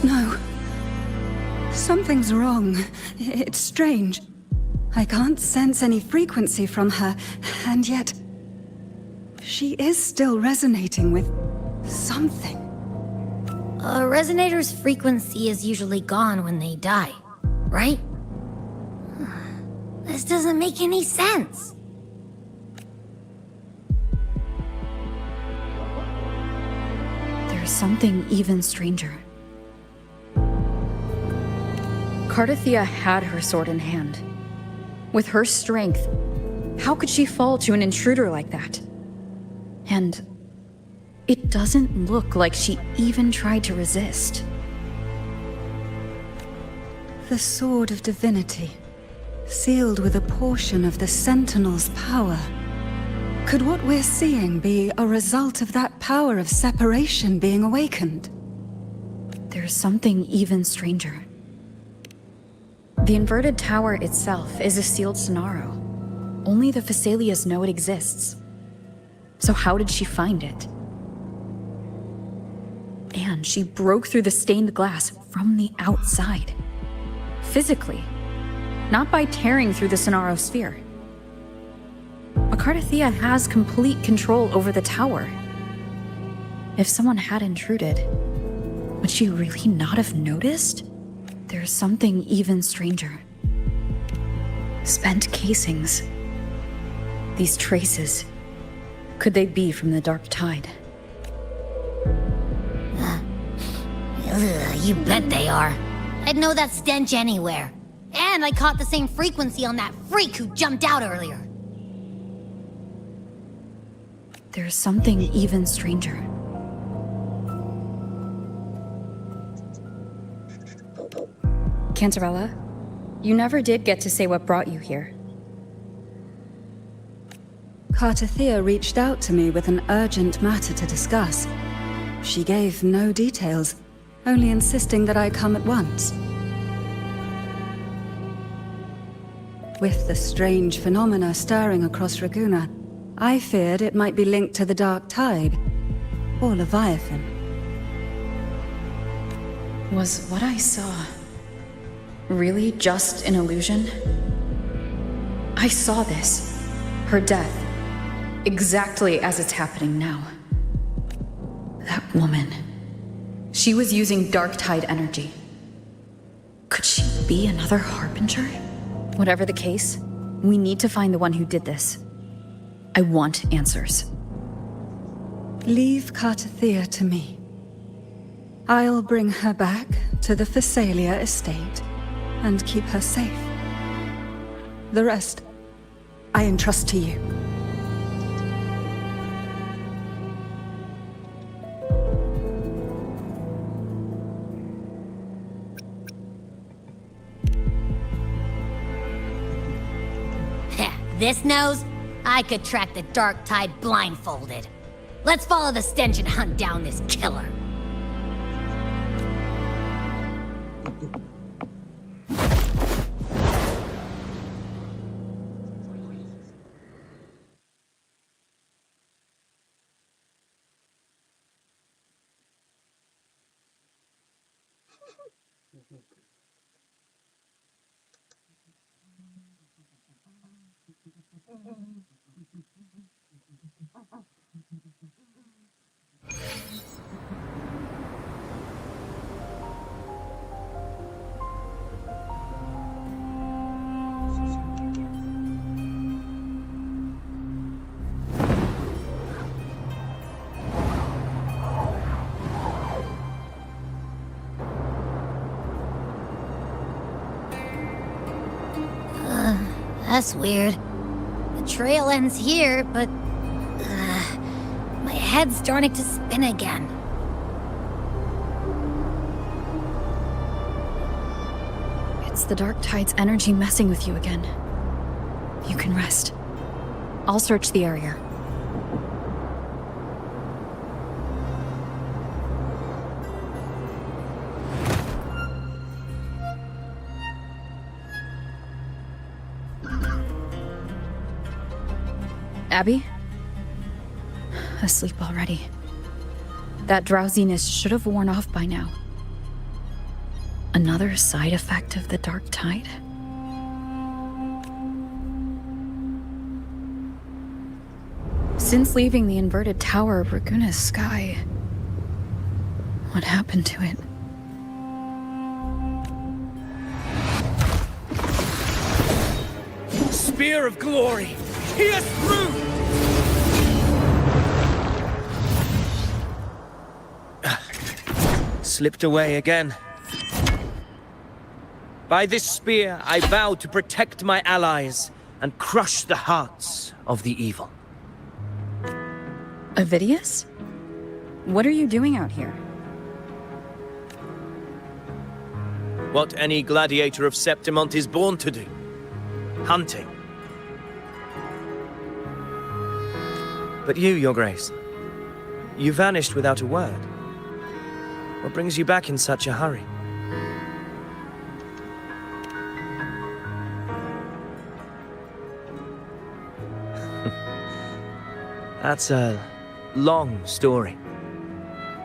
No. Something's wrong. It's strange. I can't sense any frequency from her, and yet... she is still resonating with something. A resonator's frequency is usually gone when they die, right? This doesn't make any sense. There's something even stranger. Cardathia had her sword in hand. With her strength, how could she fall to an intruder like that? And it doesn't look like she even tried to resist. The Sword of Divinity, sealed with a portion of the Sentinel's power. Could what we're seeing be a result of that power of separation being awakened? There's something even stranger. The inverted tower itself is a sealed Sonaro. Only the Phasaelias know it exists. So how did she find it? And she broke through the stained glass from the outside. Physically. Not by tearing through the Sonaro sphere. But Cardathia has complete control over the tower. If someone had intruded, would she really not have noticed? There's something even stranger. Spent casings. These traces. Could they be from the Dark Tide? You bet they are. I'd know that stench anywhere. And I caught the same frequency on that freak who jumped out earlier. There's something even stranger. Cantarella, you never did get to say what brought you here. Cardathia reached out to me with an urgent matter to discuss. She gave no details, only insisting that I come at once. With the strange phenomena stirring across Raguna, I feared it might be linked to the Dark Tide, or Leviathan. Was what I saw really just an illusion? I saw this, her death, exactly as it's happening now. That woman, she was using Dark Tide energy. Could she be another Harbinger? Whatever the case, we need to find the one who did this. I want answers. Leave Cartathea to me. I'll bring her back to the Phasalia estate and keep her safe. The rest, I entrust to you. This nose? I could track the Dark Tide blindfolded. Let's follow the stench and hunt down this killer. That's weird. The trail ends here, but... my head's starting to spin again. It's the Dark Tide's energy messing with you again. You can rest. I'll search the area. Abby? Asleep already. That drowsiness should have worn off by now. Another side effect of the Dark Tide? Since leaving the inverted tower of Raguna's sky, what happened to it? Spear of glory! Pierce through! Slipped away again. By this spear, I vow to protect my allies and crush the hearts of the evil. Avidius? What are you doing out here? What any gladiator of Septimont is born to do. Hunting. But you, Your Grace, you vanished without a word. What brings you back in such a hurry? That's a long story.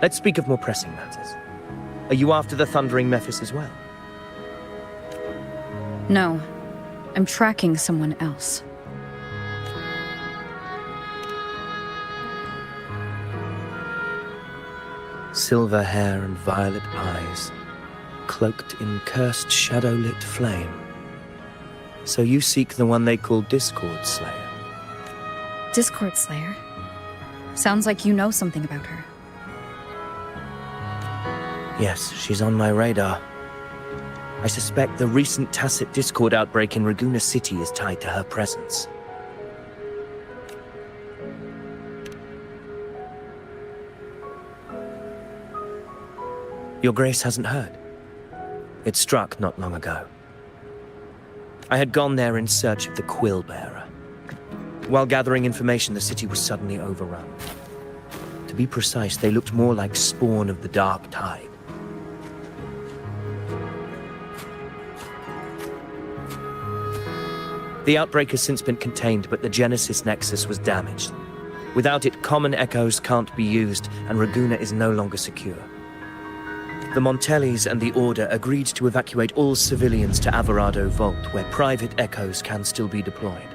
Let's speak of more pressing matters. Are you after the Thundering Mephis as well? No. I'm tracking someone else. Silver hair and violet eyes, cloaked in cursed shadow-lit flame. So you seek the one they call Discord Slayer. Discord Slayer? Sounds like you know something about her. Yes, she's on my radar. I suspect the recent tacit Discord outbreak in Raguna City is tied to her presence. Your Grace hasn't heard. It struck not long ago. I had gone there in search of the Quill Bearer. While gathering information, the city was suddenly overrun. To be precise, they looked more like spawn of the Dark Tide. The outbreak has since been contained, but the Genesis Nexus was damaged. Without it, common echoes can't be used, and Ragusa is no longer secure. The Montellis and the Order agreed to evacuate all civilians to Alvarado Vault, where private echoes can still be deployed.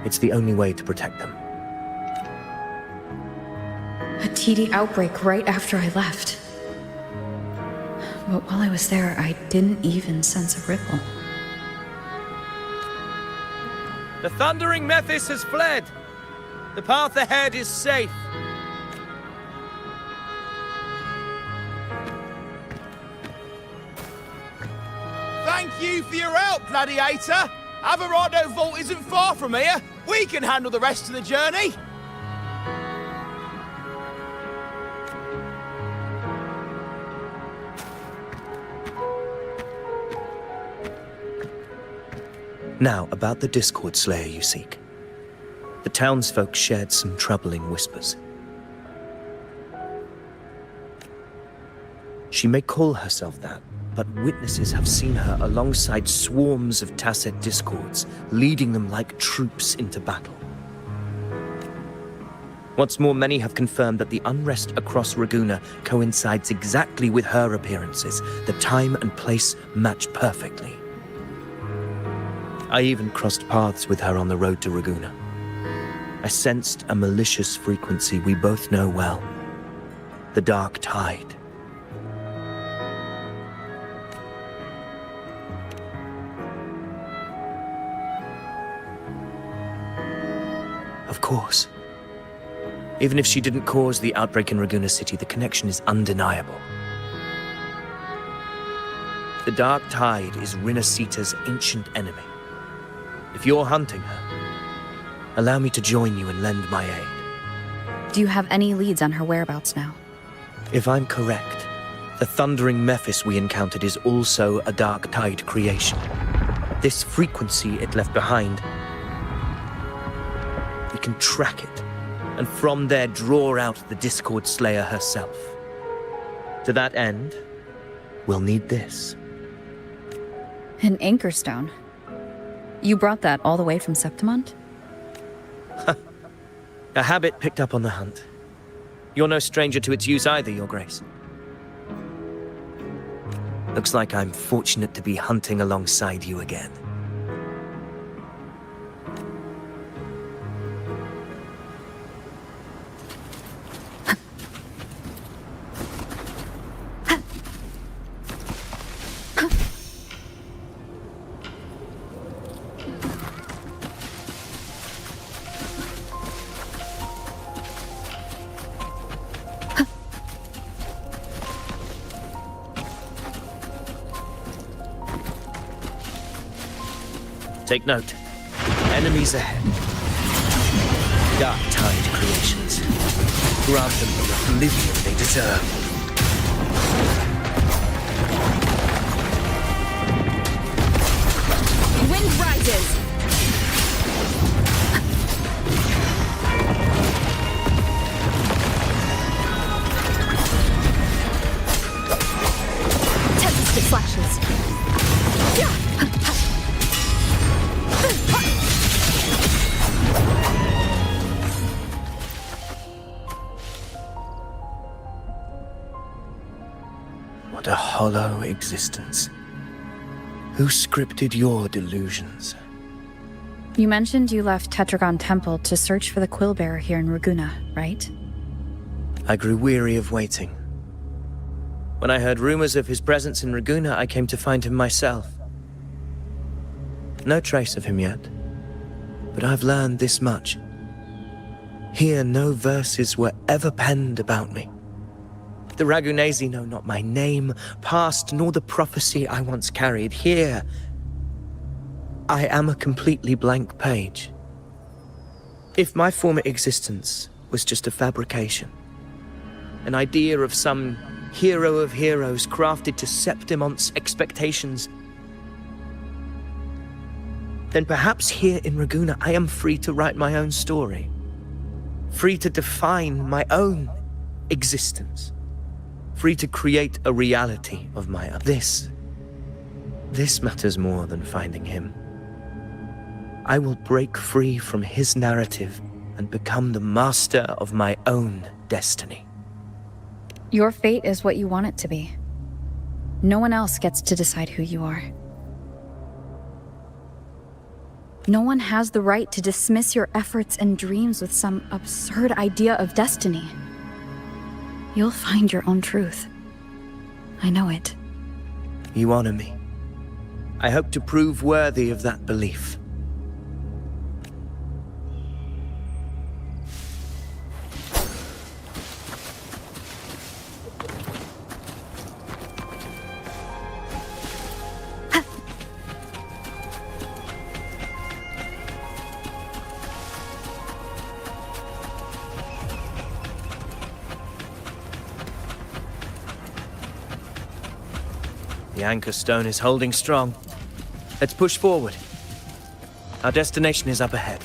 It's the only way to protect them. A TD outbreak right after I left. But while I was there, I didn't even sense a ripple. The Thundering Mephis has fled! The path ahead is safe! Thank you for your help, Gladiator! Alvarado Vault isn't far from here. We can handle the rest of the journey. Now, about the Discord Slayer you seek. The townsfolk shared some troubling whispers. She may call herself that, but witnesses have seen her alongside swarms of Tacet Discords, leading them like troops into battle. What's more, many have confirmed that the unrest across Ragusa coincides exactly with her appearances. The time and place match perfectly. I even crossed paths with her on the road to Ragusa. I sensed a malicious frequency we both know well. The Dark Tide. Of course. Even if she didn't cause the outbreak in Ragusa City, the connection is undeniable. The Dark Tide is Rinasita's ancient enemy. If you're hunting her, allow me to join you and lend my aid. Do you have any leads on her whereabouts now? If I'm correct, the Thundering Mephis we encountered is also a Dark Tide creation. This frequency it left behind, we can track it, and from there draw out the Discord Slayer herself. To that end, we'll need this. An anchor stone. You brought that all the way from Septimont? A habit picked up on the hunt. You're no stranger to its use either, Your Grace. Looks like I'm fortunate to be hunting alongside you again. Take note. Enemies ahead. Dark Tide creations. Grant them the oblivion they deserve. Wind rises! Tempest flashes. What a hollow existence. Who scripted your delusions? You mentioned you left Tetragon Temple to search for the Quillbearer here in Ragusa, right? I grew weary of waiting. When I heard rumors of his presence in Ragusa, I came to find him myself. No trace of him yet, but I've learned this much. Here, no verses were ever penned about me. The Ragunesi know not my name, past, nor the prophecy I once carried. Here, I am a completely blank page. If my former existence was just a fabrication, an idea of some hero of heroes crafted to Septimont's expectations, then perhaps here in Ragusa I am free to write my own story, free to define my own existence, free to create a reality of my own. This matters more than finding him. I will break free from his narrative and become the master of my own destiny. Your fate is what you want it to be. No one else gets to decide who you are. No one has the right to dismiss your efforts and dreams with some absurd idea of destiny. You'll find your own truth. I know it. You honor me. I hope to prove worthy of that belief. The anchor stone is holding strong. Let's push forward. Our destination is up ahead.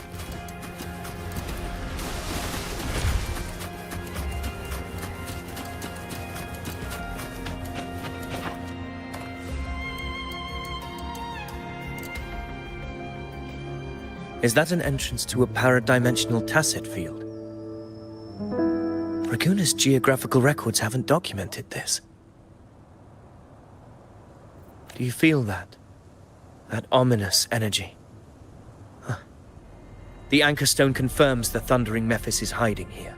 Is that an entrance to a paradimensional tacit field? Raguna's geographical records haven't documented this. Do you feel that? That ominous energy? Huh. The anchor stone confirms the thundering Mephis is hiding here.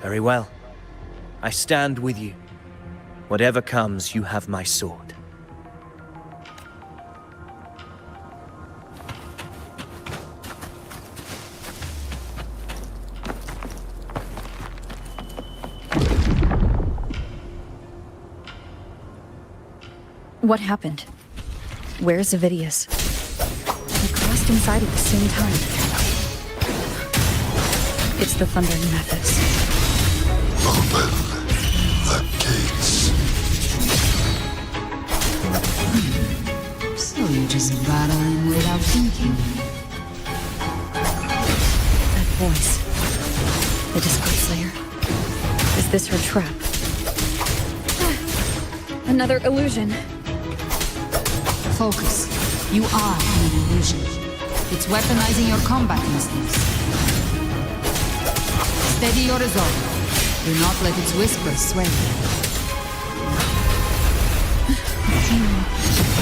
Very well. I stand with you. Whatever comes, you have my sword. What happened? Where's Avidius? We crossed inside at the same time. It's the thundering Mephis. Open the gates. So you just battle him without thinking. That voice. The Discord Slayer. Is this her trap? Another illusion. Focus. You are an illusion. It's weaponizing your combat instincts. Steady your resolve. Do not let its whispers sway you.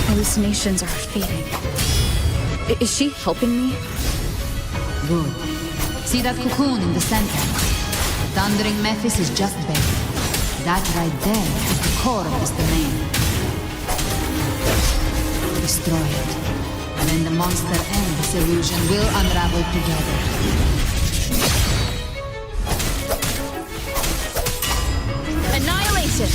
Hallucinations are fading. Is she helping me? Good. See that cocoon in the center? Thundering Mephis is just there. That right there is the core of this domain. Destroy it. When the monster and this illusion will unravel together. Annihilation!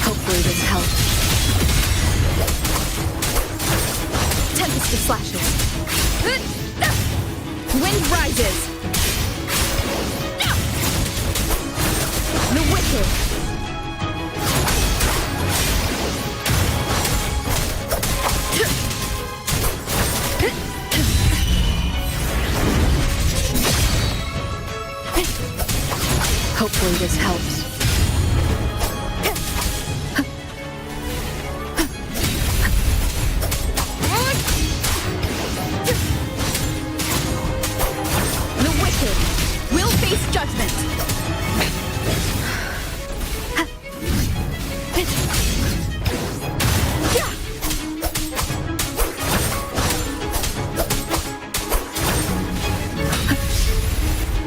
Hopefully this helps. Tempest of flashes. Wind rises! The wicked! Hopefully this helps. Judgment!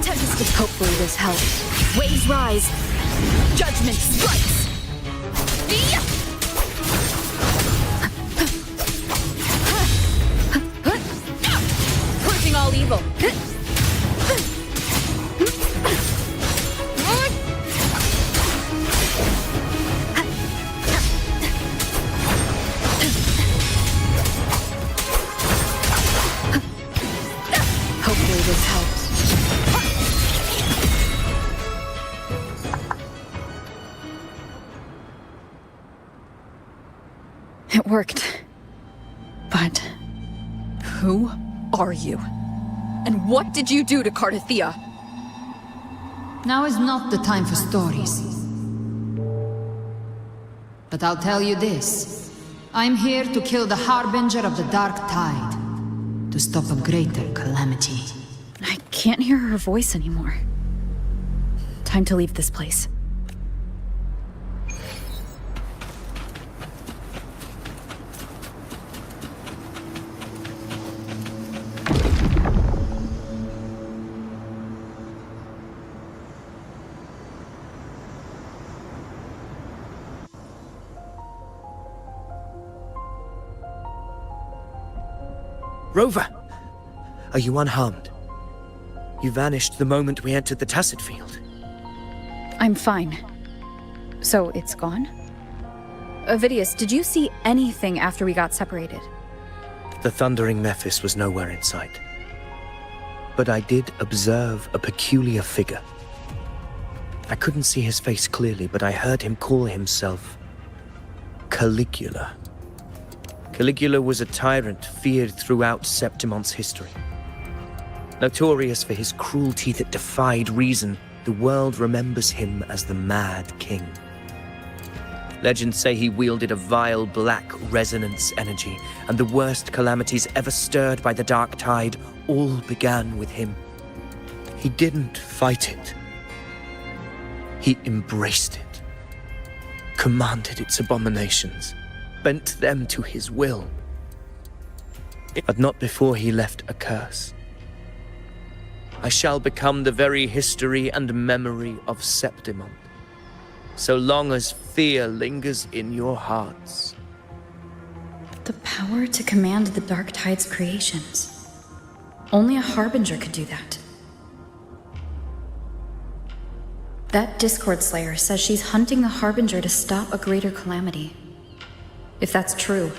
Tempest, hopefully this helps. Waves rise. Judgment strikes. Purging all evil. This helps. It worked. But who are you? And what did you do to Cardathia? Now is not the time for stories. But I'll tell you this. I'm here to kill the Harbinger of the Dark Tide. To stop a greater calamity. I can't hear her voice anymore. Time to leave this place. Rover! Are you unharmed? You vanished the moment we entered the Tacit Field. I'm fine. So it's gone? Avidius, did you see anything after we got separated? The thundering Mephis was nowhere in sight. But I did observe a peculiar figure. I couldn't see his face clearly, but I heard him call himself Caligula. Caligula was a tyrant feared throughout Septimon's history. Notorious for his cruelty that defied reason, the world remembers him as the Mad King. Legends say he wielded a vile black resonance energy, and the worst calamities ever stirred by the Dark Tide all began with him. He didn't fight it. He embraced it, commanded its abominations, bent them to his will. But not before he left a curse. I shall become the very history and memory of Septimon, so long as fear lingers in your hearts. The power to command the Dark Tide's creations. Only a Harbinger could do that. That Discord Slayer says she's hunting the Harbinger to stop a greater calamity. If that's true,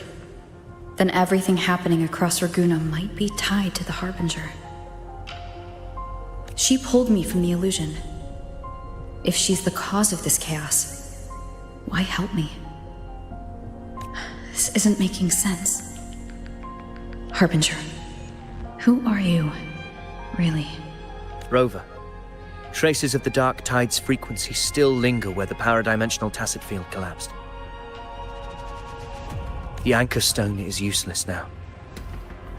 then everything happening across Raguna might be tied to the Harbinger. She pulled me from the illusion. If she's the cause of this chaos, why help me? This isn't making sense. Harbinger, who are you, really? Rover, traces of the Dark Tide's frequency still linger where the paradimensional Tacit Field collapsed. The anchor stone is useless now.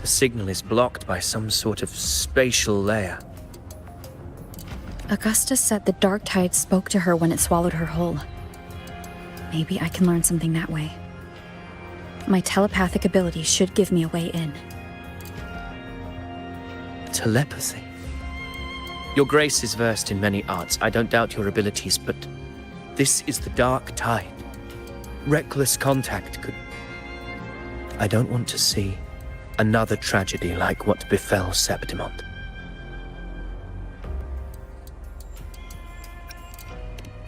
The signal is blocked by some sort of spatial layer. Augusta said the Dark Tide spoke to her when it swallowed her whole. Maybe I can learn something that way. My telepathic ability should give me a way in. Telepathy? Your Grace is versed in many arts. I don't doubt your abilities, but this is the Dark Tide. Reckless contact could... I don't want to see another tragedy like what befell Septimon.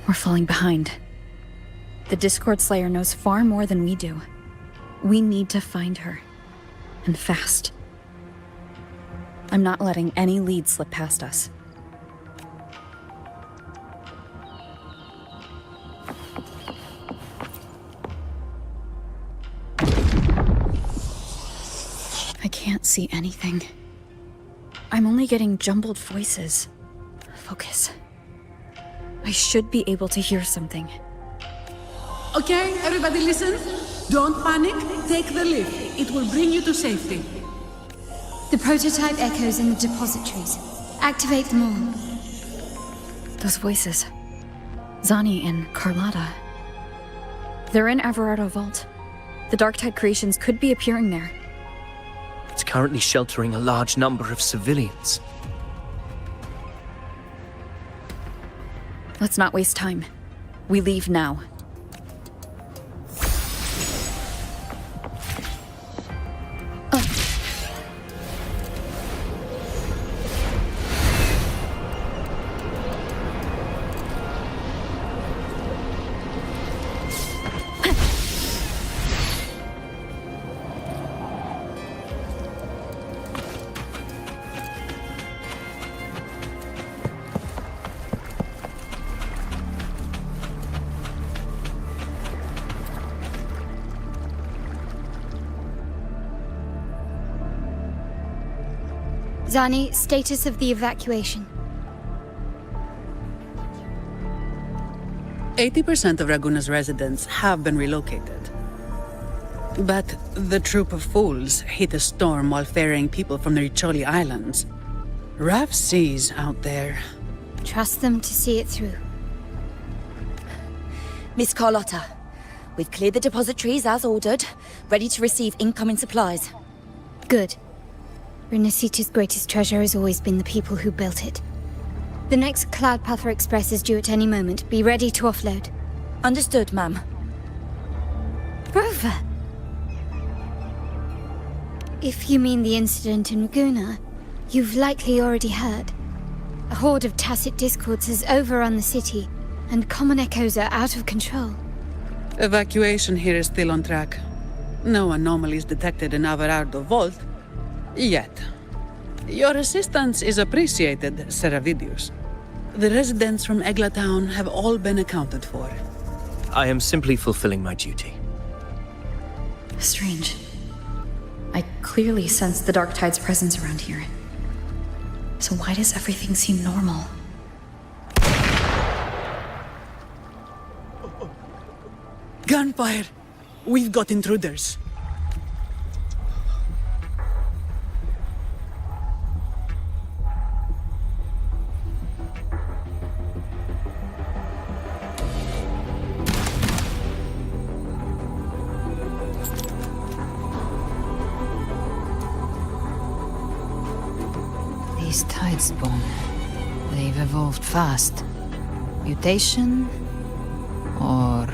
We're falling behind. The Discord Slayer knows far more than we do. We need to find her. And fast. I'm not letting any lead slip past us. I can't see anything. I'm only getting jumbled voices. Focus. I should be able to hear something. Okay, everybody listen. Don't panic. Take the lift. It will bring you to safety. The prototype echoes in the depositories. Activate them all. Those voices. Zani and Carlotta. They're in Everardo Vault. The Dark Tide creations could be appearing there. It's currently sheltering a large number of civilians. Let's not waste time. We leave now. Zani, status of the evacuation. 80% of Raguna's residents have been relocated. But the troop of fools hit a storm while ferrying people from the Riccioli Islands. Rough seas out there. Trust them to see it through. Miss Carlotta, we've cleared the depositories as ordered, ready to receive incoming supplies. Good. Renacita's greatest treasure has always been the people who built it. The next Cloudpather Express is due at any moment. Be ready to offload. Understood, ma'am. Rover! If you mean the incident in Raguna, you've likely already heard. A horde of tacit discords has overrun the city, and common echoes are out of control. Evacuation here is still on track. No anomalies detected in Averardo Vault. Yet. Your assistance is appreciated, Seravidius. The residents from Egla Town have all been accounted for. I am simply fulfilling my duty. Strange. I clearly sense the Dark Tide's presence around here. So why does everything seem normal? Gunfire! We've got intruders. These Tidespawn, they've evolved fast. Mutation? Or...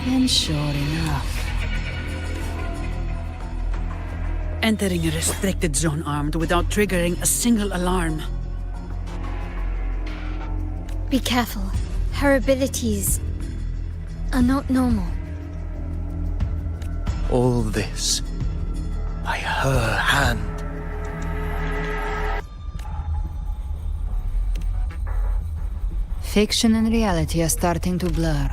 And sure enough. Entering a restricted zone armed without triggering a single alarm. Be careful. Her abilities are not normal. All this by her hand. Fiction and reality are starting to blur.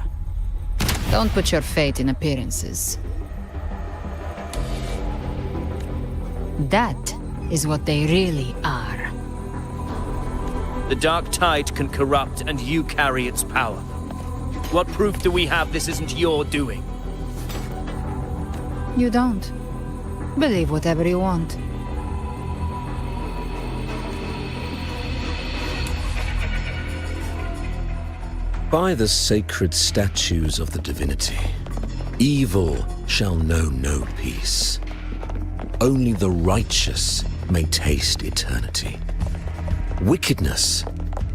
Don't put your fate in appearances. That is what they really are. The Dark Tide can corrupt, and you carry its power. What proof do we have this isn't your doing? You don't. Believe whatever you want. By the sacred statues of the divinity, evil shall know no peace. Only the righteous may taste eternity. Wickedness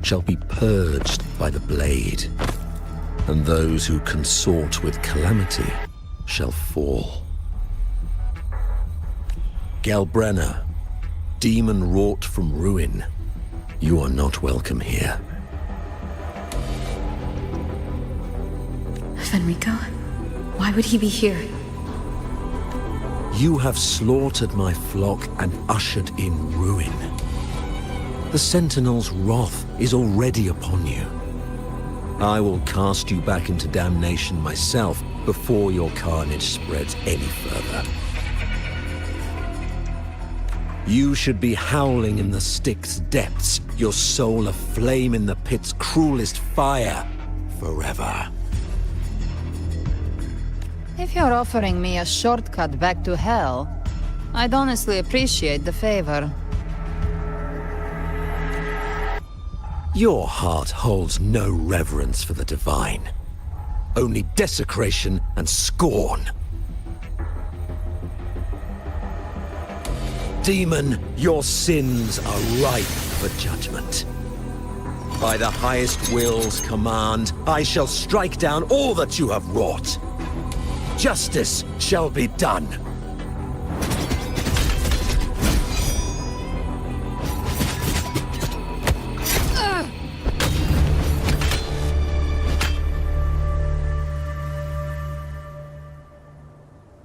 shall be purged by the blade, and those who consort with calamity shall fall. Galbrenna, demon wrought from ruin, you are not welcome here. Fenrico? Why would he be here? You have slaughtered my flock and ushered in ruin. The Sentinel's wrath is already upon you. I will cast you back into damnation myself before your carnage spreads any further. You should be howling in the Styx's depths, your soul aflame in the pit's cruelest fire, forever. If you're offering me a shortcut back to hell, I'd honestly appreciate the favor. Your heart holds no reverence for the divine. Only desecration and scorn. Demon, your sins are ripe for judgment. By the highest will's command, I shall strike down all that you have wrought. Justice shall be done.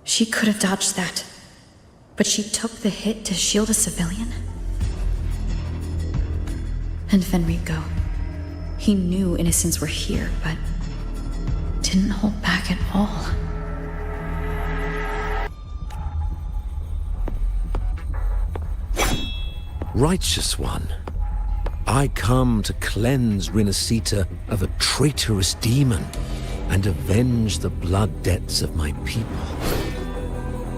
She could have dodged that, but she took the hit to shield a civilian? And Fenrico, he knew innocents were here, but didn't hold back at all. Righteous One, I come to cleanse Rinasita of a traitorous demon and avenge the blood debts of my people.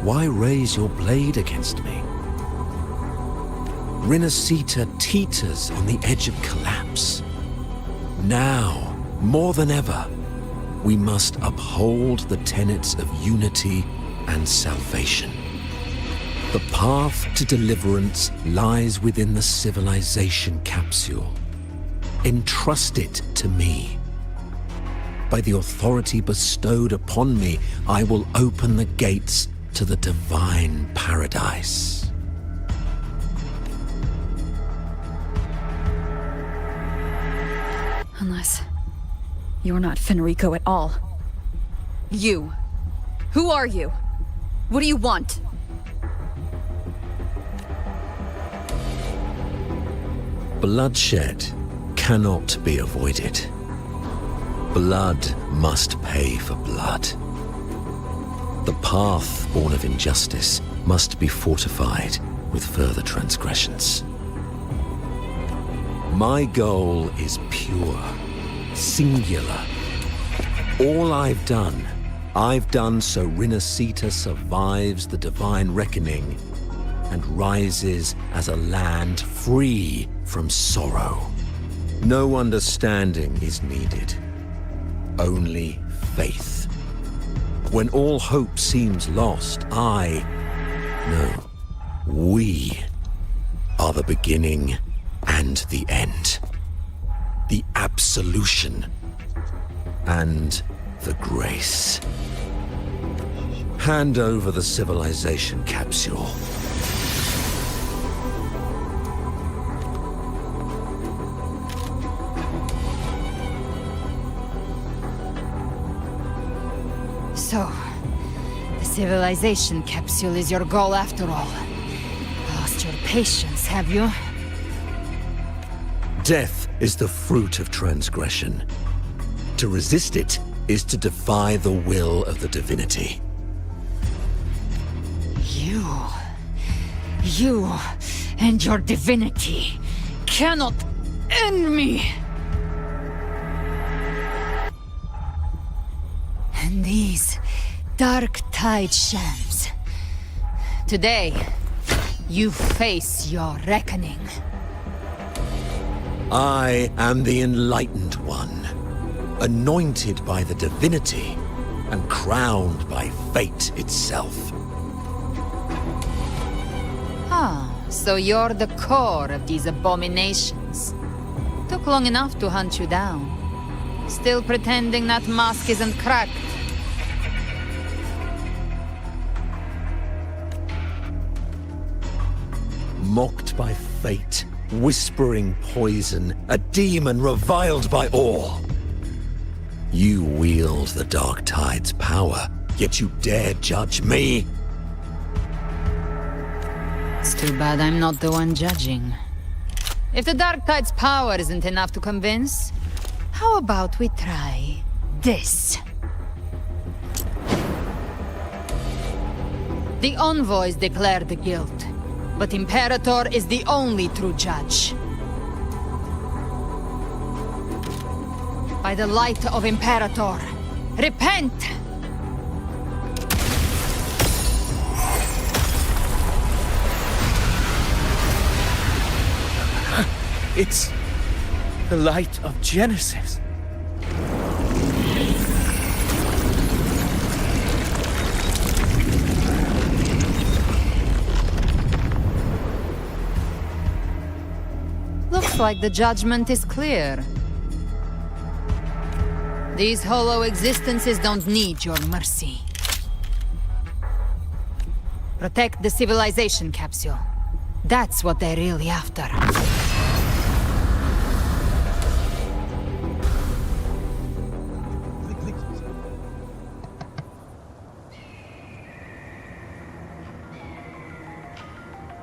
Why raise your blade against me? Rinasita teeters on the edge of collapse. Now, more than ever, we must uphold the tenets of unity and salvation. The path to deliverance lies within the civilization capsule. Entrust it to me. By the authority bestowed upon me, I will open the gates to the divine paradise. Unless you're not Fenrico at all. You. Who are you? What do you want? Bloodshed cannot be avoided. Blood must pay for blood. The path born of injustice must be fortified with further transgressions. My goal is pure, singular. All I've done so Rinasita survives the divine reckoning and rises as a land free from sorrow. No understanding is needed, only faith. When all hope seems lost, we are the beginning and the end. The absolution and the grace. Hand over the civilization capsule. So, the civilization capsule is your goal after all. Lost your patience, have you? Death is the fruit of transgression. To resist it is to defy the will of the divinity. You and your divinity cannot end me! And these dark tide shams. Today, you face your reckoning. I am the Enlightened One, anointed by the divinity and crowned by fate itself. So you're the core of these abominations. Took long enough to hunt you down. Still pretending that mask isn't cracked. Mocked by fate, whispering poison, a demon reviled by all. You wield the Dark Tide's power, yet you dare judge me? It's too bad I'm not the one judging. If the Dark Tide's power isn't enough to convince, how about we try this? The envoys declare the guilt, but Imperator is the only true judge. By the light of Imperator, repent! It's the light of Genesis. Looks like the judgment is clear. These hollow existences don't need your mercy. Protect the civilization capsule. That's what they're really after.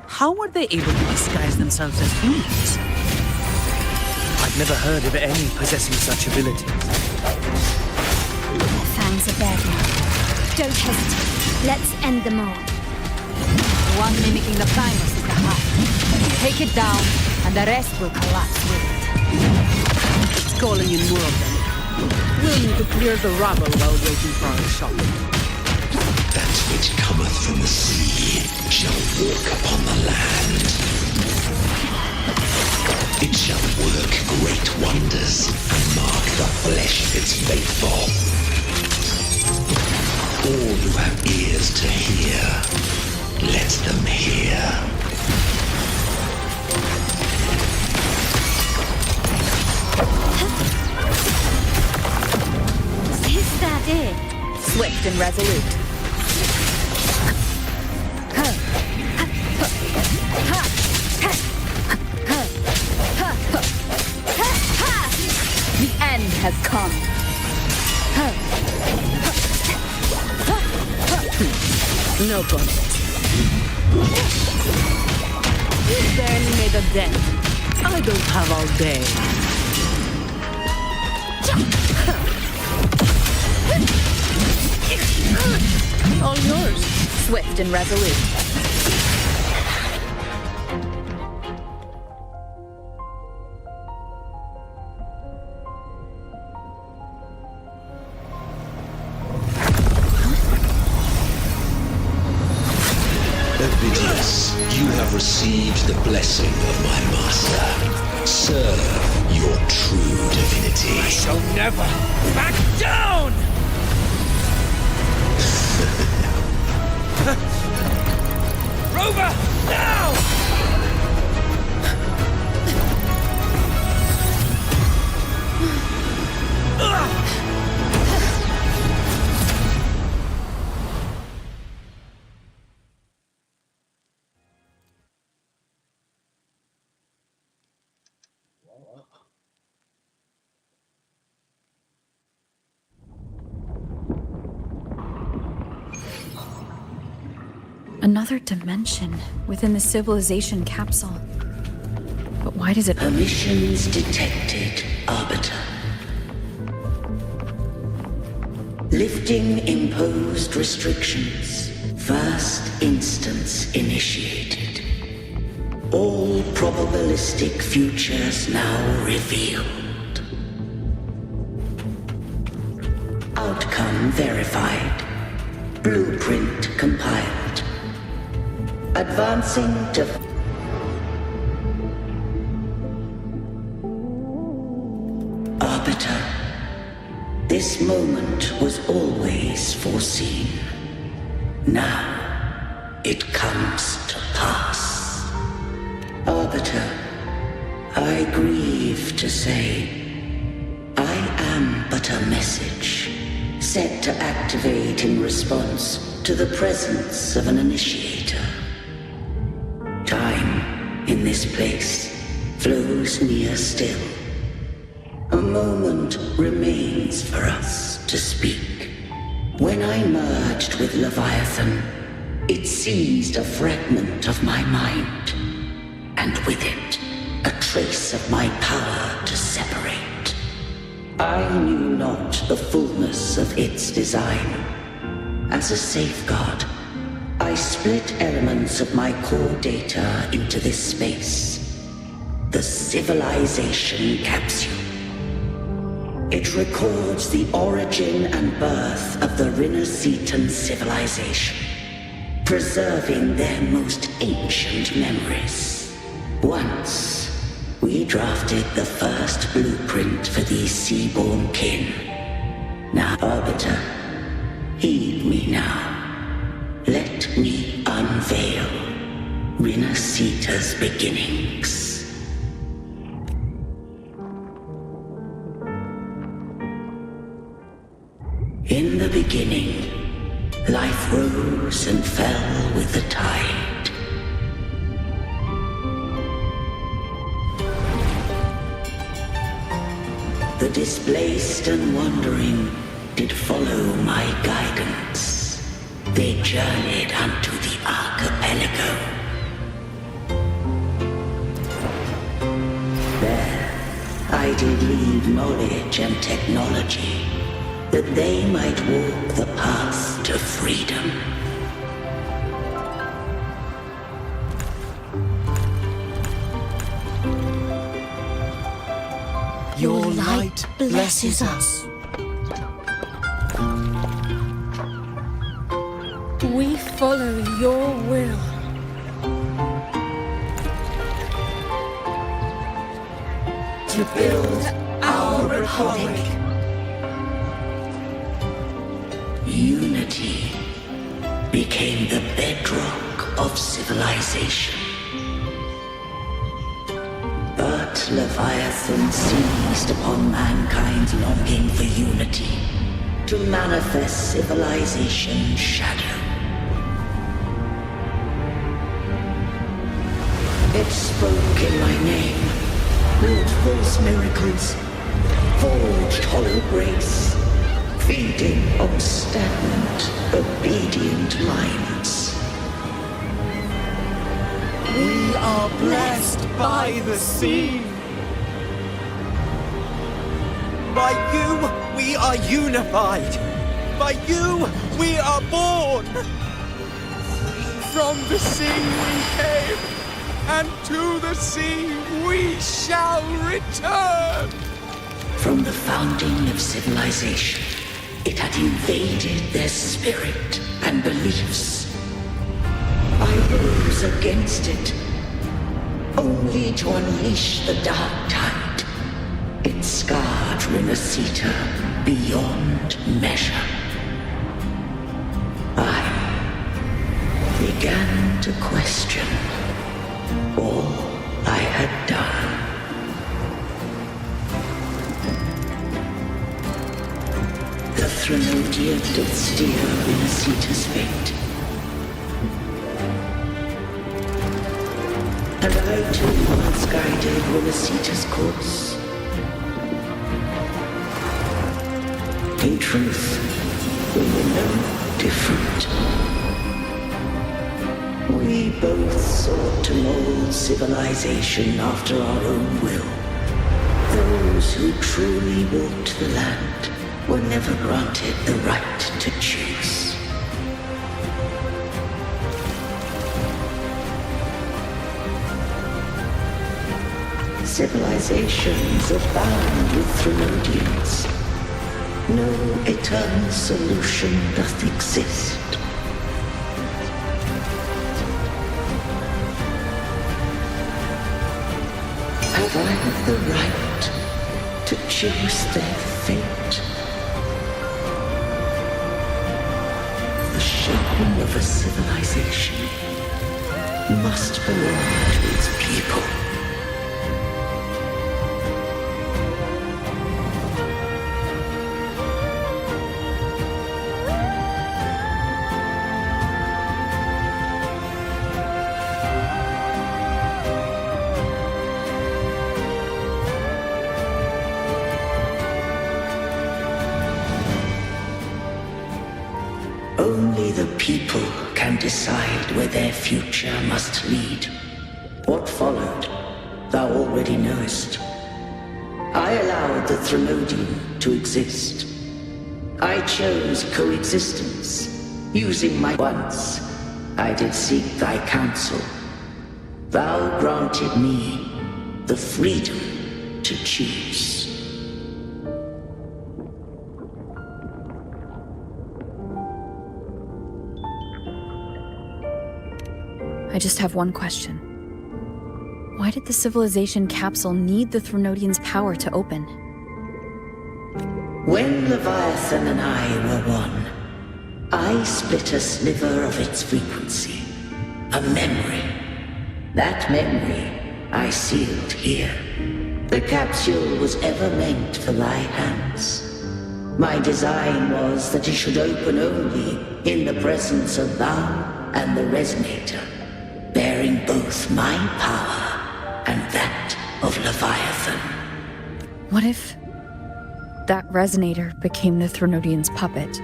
How were they able to disguise themselves as humans? I've never heard of any possessing such abilities. Their fangs are bared now. Don't hesitate. Let's end them all. The one mimicking the Primus is the path. Take it down, and the rest will collapse with it. It's calling in more of them. We'll need to clear the rubble while waiting for our shot. That which cometh from the sea shall walk upon the land. It shall work great wonders and mark the flesh its faithful. All who have ears to hear, let them hear. Is that it? Swift and resolute. The end has come. No contest. You barely made a dent. I don't have all day. All yours. Swift and resolute. Ovidius, you have received the blessing of my master. Serve your true divinity. I shall never back down! Rover, now! Another dimension within the civilization capsule. But why does it... Permissions detected, Arbiter. Lifting imposed restrictions. First instance initiated. All probabilistic futures now revealed. Outcome verified. Blueprint compiled. Advancing to... Arbiter, this moment was always foreseen. Now, it comes to pass. Arbiter, I grieve to say, I am but a message, set to activate in response to the presence of an initiator. Time, in this place, flows near still. A moment remains for us to speak. When I merged with Leviathan, it seized a fragment of my mind, and with it, a trace of my power to separate. I knew not the fullness of its design. As a safeguard, I split elements of my core data into this space, the civilization capsule. It records the origin and birth of the Rinnesetan civilization, preserving their most ancient memories. Once, we drafted the first blueprint for these seaborn kin. Now, Arbiter, heed me now. Let me unveil Rinneseta's beginnings. In the beginning, life rose and fell with the tide. The displaced and wandering did follow my guidance. They journeyed unto the archipelago. There, I did leave knowledge and technology, that they might walk the path to freedom. Your light blesses us. We follow your will. To build our republic. Unity became the bedrock of civilization. But Leviathan seized upon mankind's longing for unity to manifest civilization's shadow. It spoke in my name, built false miracles, forged hollow grace, feeding on stagnant, obedient minds. We are blessed by the sea. By you, we are unified. By you, we are born. From the sea we came, and to the sea we shall return. From the founding of civilization, it had invaded their spirit and beliefs. I rose against it, only to unleash the dark tide. It scarred Renacita beyond measure. I began to question all I had done. The Threnodian did steer Renacita's fate. And I too once guided Renacita's course. In truth, we were no different. We both sought to mold civilization after our own will. Those who truly walked the land were never granted the right to choose. Civilizations abound with Threnodians. No eternal solution doth exist. Have I the right to choose their fate? The shaping of a civilization must belong to its people. Only the people can decide where their future must lead. What followed, thou already knowest. I allowed the Threnodian to exist. I chose coexistence, using my once. I did seek thy counsel. Thou granted me the freedom to choose. I just have one question. Why did the civilization capsule need the Threnodian's power to open? When Leviathan and I were one, I split a sliver of its frequency. A memory. That memory I sealed here. The capsule was ever meant for thy hands. My design was that it should open only in the presence of thou and the Resonator, bearing both my power and that of Leviathan. What if that Resonator became the Threnodian's puppet?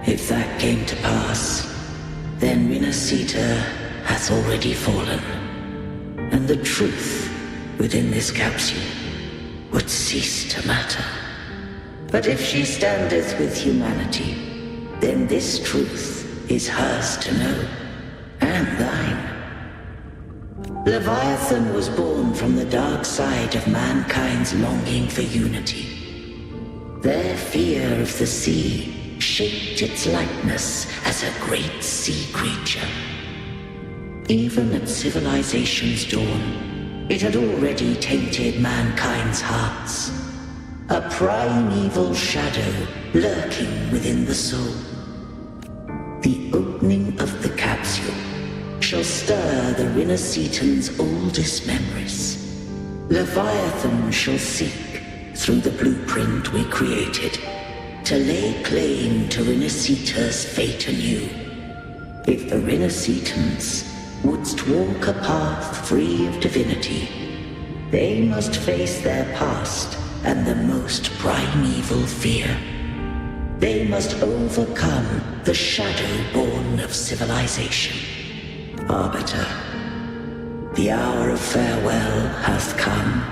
If that came to pass, then Renacita hath already fallen, and the truth within this capsule would cease to matter. But if she standeth with humanity, then this truth is hers to know, and thine. Leviathan was born from the dark side of mankind's longing for unity. Their fear of the sea shaped its likeness as a great sea creature. Even at civilization's dawn, it had already tainted mankind's hearts. A primeval shadow lurking within the soul. The opening of the capsule shall stir the Rinacetans' oldest memories. Leviathan shall seek, through the blueprint we created, to lay claim to Rinaceta's fate anew. If the Rinacetans wouldst walk a path free of divinity, they must face their past and the most primeval fear. They must overcome the shadow born of civilization. Arbiter, the hour of farewell hath come.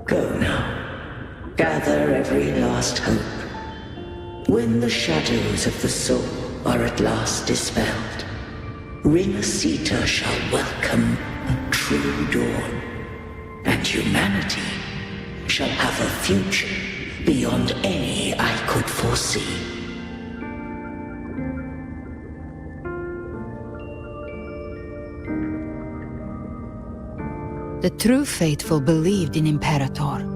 Go now, gather every last hope. When the shadows of the soul are at last dispelled, Rinaceta shall welcome a true dawn, and humanity shall have a future beyond any I could foresee. The true faithful believed in Imperator.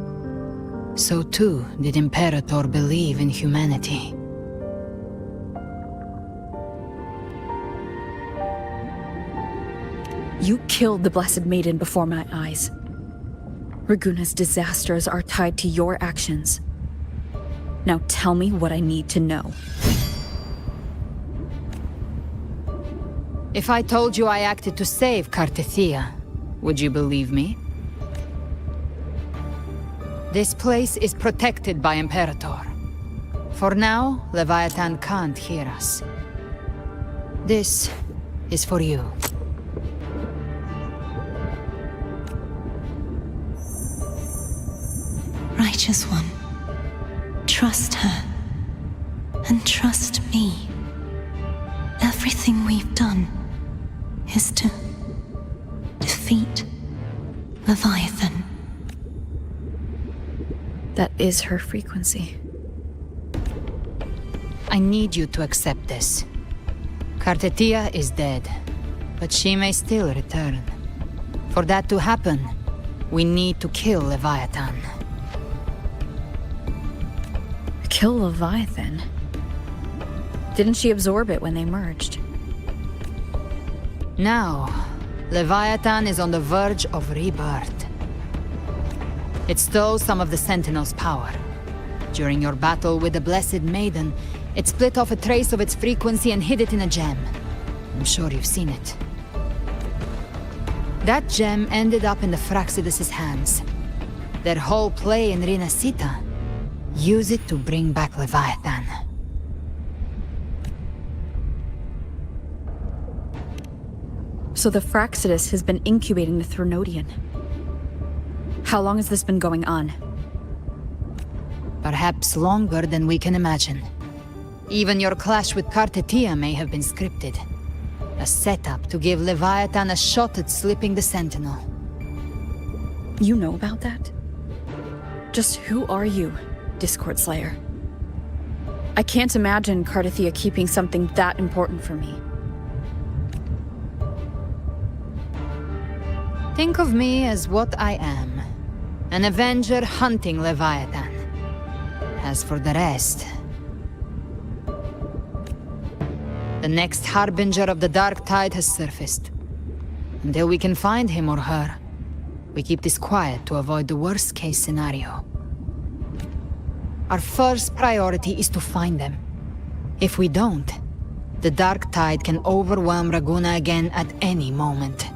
So too did Imperator believe in humanity. You killed the Blessed Maiden before my eyes. Raguna's disasters are tied to your actions. Now tell me what I need to know. If I told you I acted to save Cartethia, would you believe me? This place is protected by Imperator. For now, Leviathan can't hear us. This is for you. Righteous One, trust her, and trust me. Everything we've done is to defeat Leviathan. That is her frequency. I need you to accept this. Cartethia is dead, but she may still return. For that to happen, we need to kill Leviathan. Kill Leviathan? Didn't she absorb it when they merged? Now, Leviathan is on the verge of rebirth. It stole some of the Sentinel's power. During your battle with the Blessed Maiden, it split off a trace of its frequency and hid it in a gem. I'm sure you've seen it. That gem ended up in the Fraxidus' hands. Their whole play in Rinaceta. Use it to bring back Leviathan. So the Fraxidus has been incubating the Threnodian. How long has this been going on? Perhaps longer than we can imagine. Even your clash with Cartethia may have been scripted. A setup to give Leviathan a shot at slipping the Sentinel. You know about that? Just who are you, Discord Slayer? I can't imagine Cartethia keeping something that important from me. Think of me as what I am. An Avenger hunting Leviathan. As for the rest... The next Harbinger of the Dark Tide has surfaced. Until we can find him or her, we keep this quiet to avoid the worst-case scenario. Our first priority is to find them. If we don't, the Dark Tide can overwhelm Raguna again at any moment.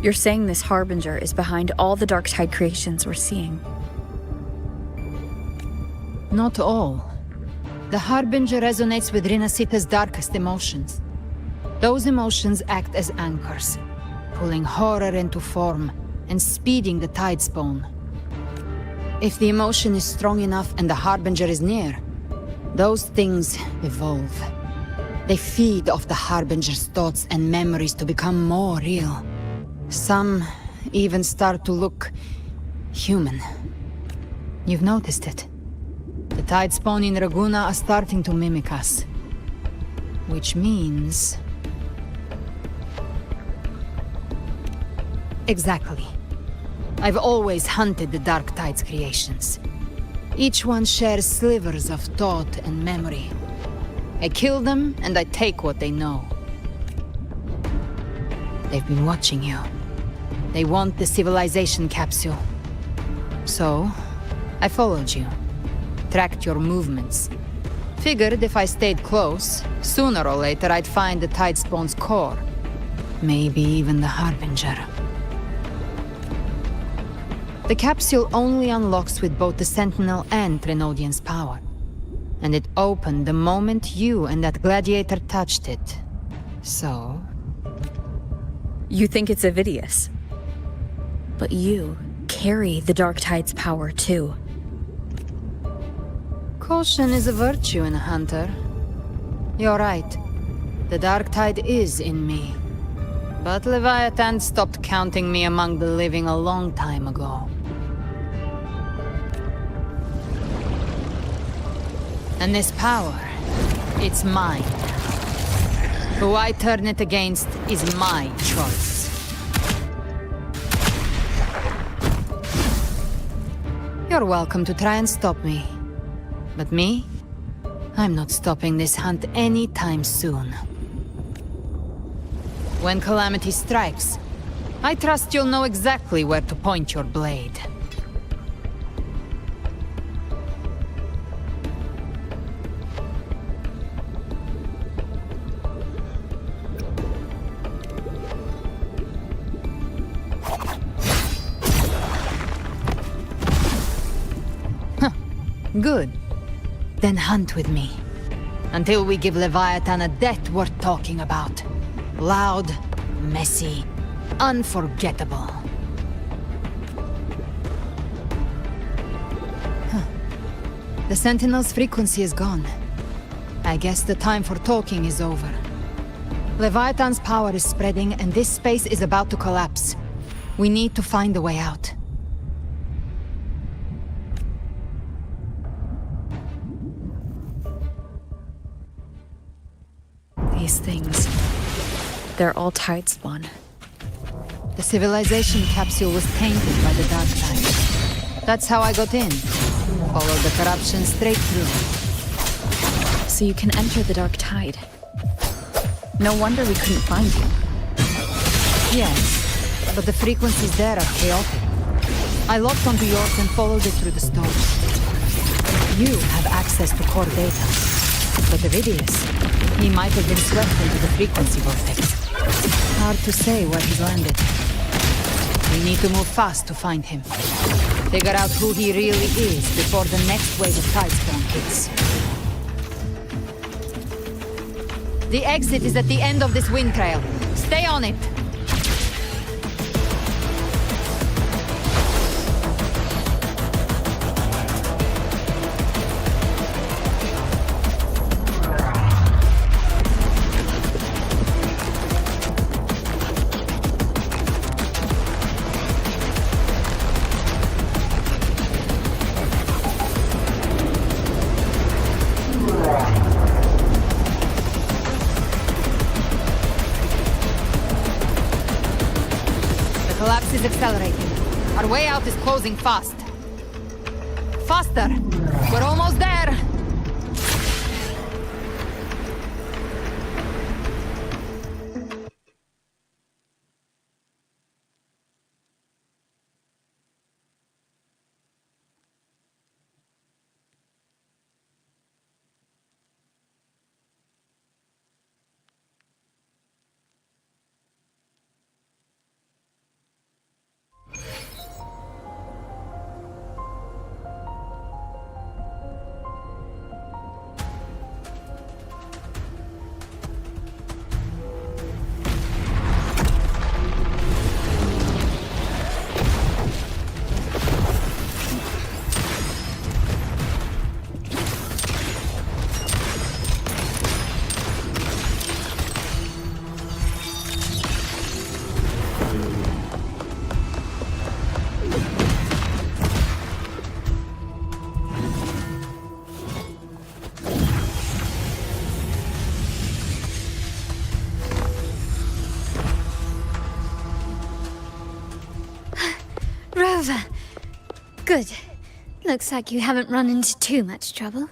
You're saying this Harbinger is behind all the Dark Tide creations we're seeing? Not all. The Harbinger resonates with Rinaceta's darkest emotions. Those emotions act as anchors, pulling horror into form and speeding the tide spawn. If the emotion is strong enough and the Harbinger is near, those things evolve. They feed off the Harbinger's thoughts and memories to become more real. Some even start to look human. You've noticed it. The Tidespawn in Raguna are starting to mimic us. Which means... Exactly. I've always hunted the Dark Tide's creations. Each one shares slivers of thought and memory. I kill them, and I take what they know. They've been watching you. They want the civilization capsule. So, I followed you. Tracked your movements. Figured if I stayed close, sooner or later I'd find the Tidespawn's core. Maybe even the Harbinger. The capsule only unlocks with both the Sentinel and Trinodian's power. And it opened the moment you and that gladiator touched it. So... You think it's Avidius. But you carry the Dark Tide's power too. Caution is a virtue in a hunter. You're right. The Dark Tide is in me. But Leviathan stopped counting me among the living a long time ago. And this power, it's mine. Who I turn it against is my choice. You're welcome to try and stop me. But me? I'm not stopping this hunt anytime soon. When calamity strikes, I trust you'll know exactly where to point your blade. Good. Then hunt with me. Until we give Leviathan a death worth talking about. Loud, messy, unforgettable. The Sentinel's frequency is gone. I guess the time for talking is over. Leviathan's power is spreading and this space is about to collapse. We need to find a way out. These things, they're all Tidespawn. The civilization capsule was tainted by the Dark Tide. That's how I got in. Followed the corruption straight through. So you can enter the Dark Tide. No wonder we couldn't find you. Yes, but the frequencies there are chaotic. I locked onto yours and followed it through the storm. You have access to core data. But Avidius, he might have been swept into the frequency vortex. Hard to say where he's landed. We need to move fast to find him. Figure out who he really is before the next wave of Tidespawn hits. The exit is at the end of this wind trail. Stay on it! Collapse is accelerating. Our way out is closing fast. Faster! We're almost there! over. Good. Looks like you haven't run into too much trouble.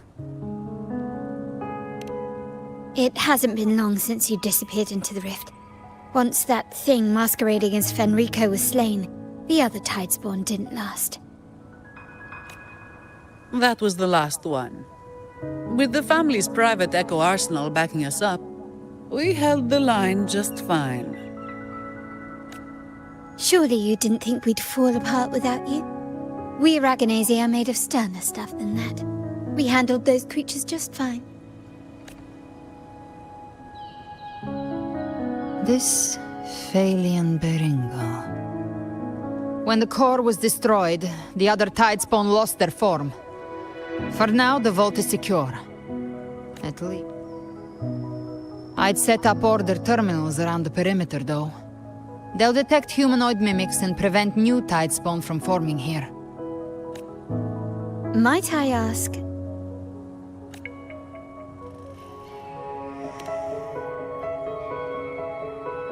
It hasn't been long since you disappeared into the rift. Once that thing masquerading as Fenrico was slain, the other Tidespawn didn't last. That was the last one. With the family's private Echo arsenal backing us up, we held the line just fine. Surely you didn't think we'd fall apart without you? We Raganesi are made of sterner stuff than that. We handled those creatures just fine. This Phalian Beringo. When the core was destroyed, the other Tidespawn lost their form. For now, the vault is secure. At least. I'd set up order terminals around the perimeter, though. They'll detect humanoid mimics and prevent new Tidespawn from forming here. Might I ask?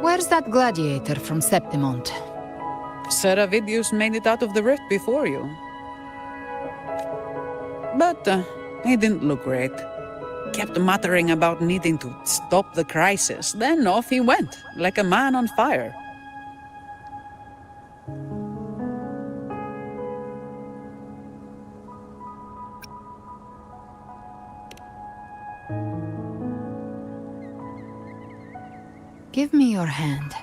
Where's that gladiator from Septimont? Seravidius made it out of the rift before you. But he didn't look great. Kept muttering about needing to stop the crisis, then off he went, like a man on fire. Give me your hand.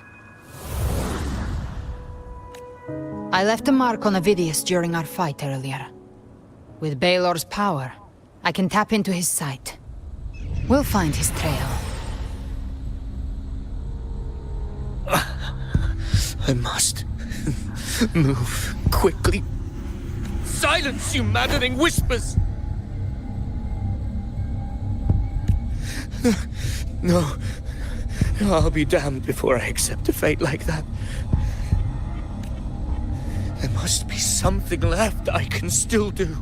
I left a mark on Avidius during our fight earlier. With Baelor's power, I can tap into his sight. We'll find his trail. I must move quickly. Silence, you maddening whispers! No. I'll be damned before I accept a fate like that. There must be something left I can still do.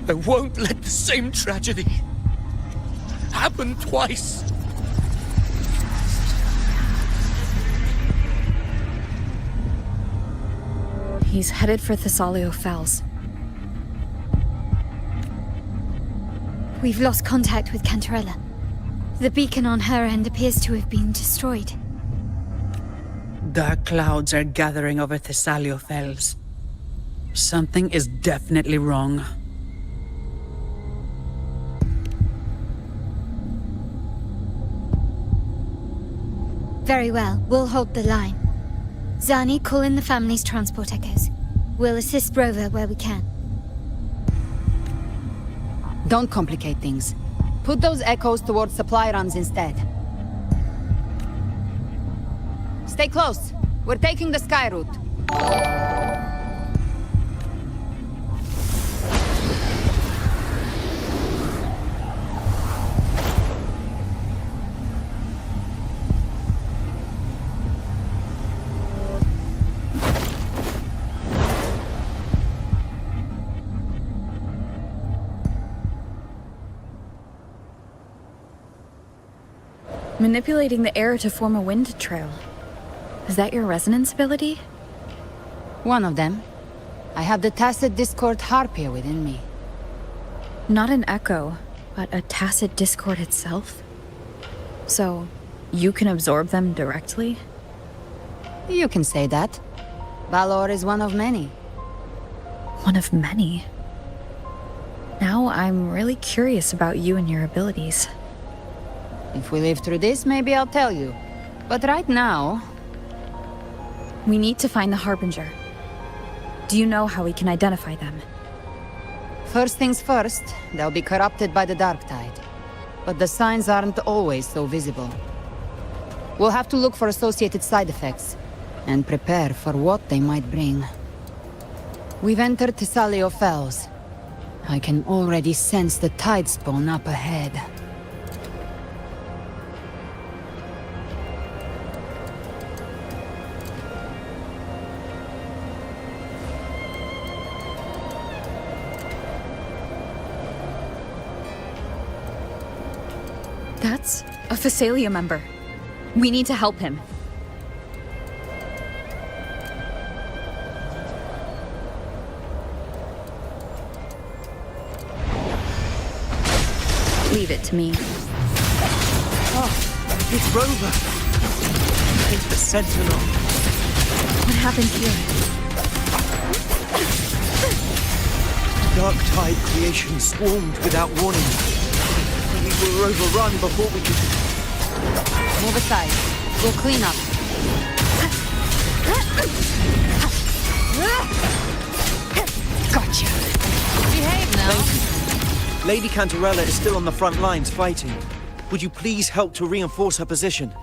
I won't let the same tragedy happen twice. He's headed for Thessalio Fells. We've lost contact with Cantarella. The beacon on her end appears to have been destroyed. Dark clouds are gathering over Thessalio Fells. Something is definitely wrong. Very well, we'll hold the line. Zani, call in the family's transport echoes. We'll assist Rover where we can. Don't complicate things. Put those echoes towards supply runs instead. Stay close. We're taking the sky route. Manipulating the air to form a wind trail. Is that your resonance ability? One of them. I have the Tacit Discord Harpia within me. Not an echo, but a tacit discord itself? So, you can absorb them directly? You can say that. Valor is one of many. One of many? Now I'm really curious about you and your abilities. If we live through this, maybe I'll tell you. But right now... We need to find the Harbinger. Do you know how we can identify them? First things first, they'll be corrupted by the dark tide. But the signs aren't always so visible. We'll have to look for associated side effects, and prepare for what they might bring. We've entered Thessalio Fells. I can already sense the Tidespawn up ahead. That's a Phasalia member. We need to help him. Leave it to me. Oh, it's Rover. It's the Sentinel. What happened here? Dark Tide creation swarmed without warning. We were overrun before we could... Move aside. We'll clean up. Gotcha. Behave now. Thank you. Lady Cantarella is still on the front lines fighting. Would you please help to reinforce her position?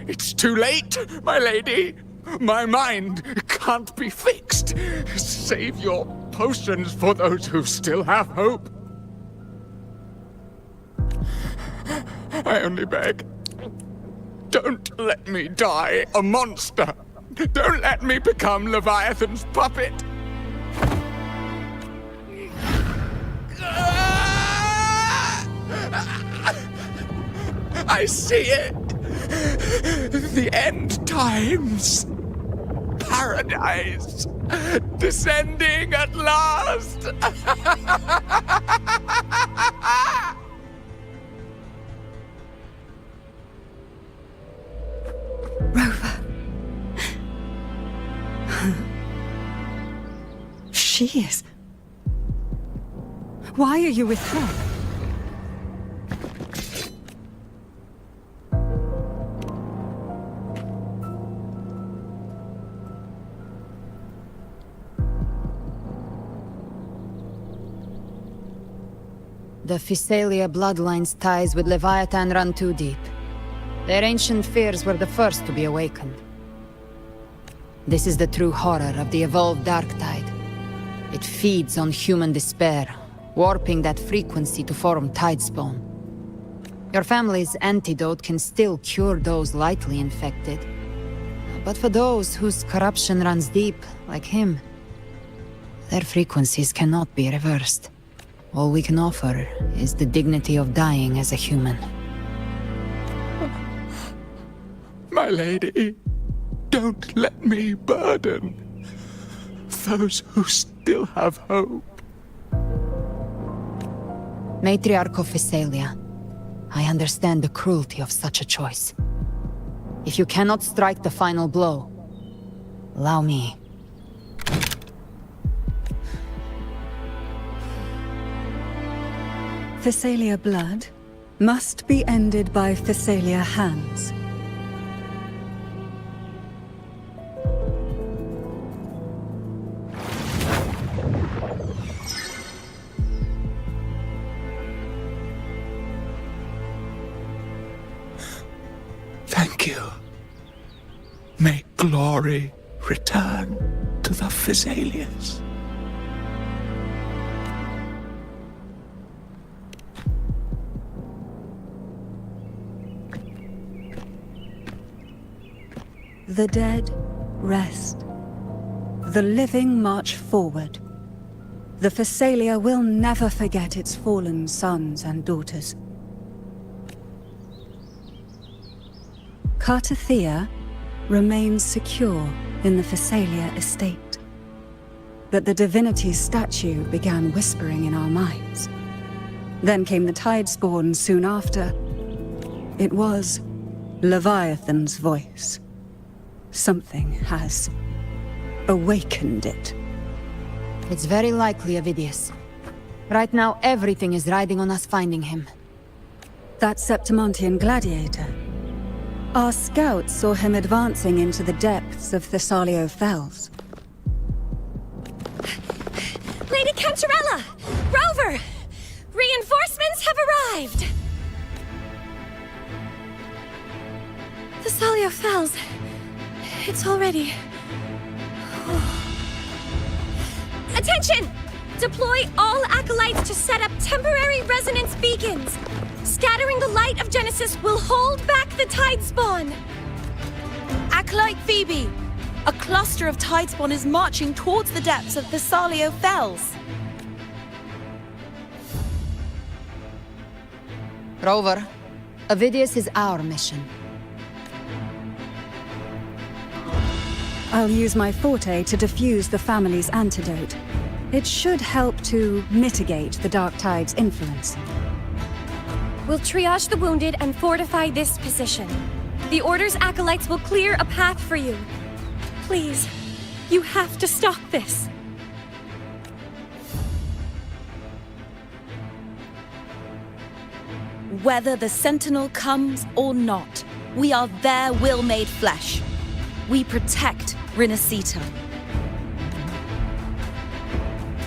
It's too late, my lady. My mind can't be fixed. Save your potions for those who still have hope. I only beg. Don't let me die a monster. Don't let me become Leviathan's puppet. I see it. The end times. Paradise. Descending at last. Rover. She is. Why are you with her? The Physalia bloodline's ties with Leviathan run too deep. Their ancient fears were the first to be awakened. This is the true horror of the evolved Dark Tide. It feeds on human despair, warping that frequency to form Tidespawn. Your family's antidote can still cure those lightly infected. But for those whose corruption runs deep, like him, their frequencies cannot be reversed. All we can offer is the dignity of dying as a human. My lady, don't let me burden those who still have hope. Matriarch of Physalia, I understand the cruelty of such a choice. If you cannot strike the final blow, allow me. Physalia blood must be ended by Physalia hands. Thank you. May glory return to the Physalias. The dead rest. The living march forward. The Physalia will never forget its fallen sons and daughters. Cartathea remains secure in the Physalia estate. But the divinity's statue began whispering in our minds. Then came the Tidespawn soon after. It was Leviathan's voice. Something has awakened it. It's very likely, Avidius. Right now, everything is riding on us finding him. That Septimontian gladiator. Our scouts saw him advancing into the depths of Thessalio Fells. Lady Cantarella! Rover! Reinforcements have arrived! Thessalio Fells. It's already... Attention! Deploy all acolytes to set up temporary resonance beacons. Scattering the light of Genesis will hold back the tide spawn! Acolyte Phoebe! A cluster of tidespawn is marching towards the depths of Thessalio Fells. Rover, Avidius is our mission. I'll use my forte to defuse the family's antidote. It should help to mitigate the Dark Tide's influence. We'll triage the wounded and fortify this position. The Order's acolytes will clear a path for you. Please, you have to stop this. Whether the Sentinel comes or not, we are their will made flesh. We protect Rinasita.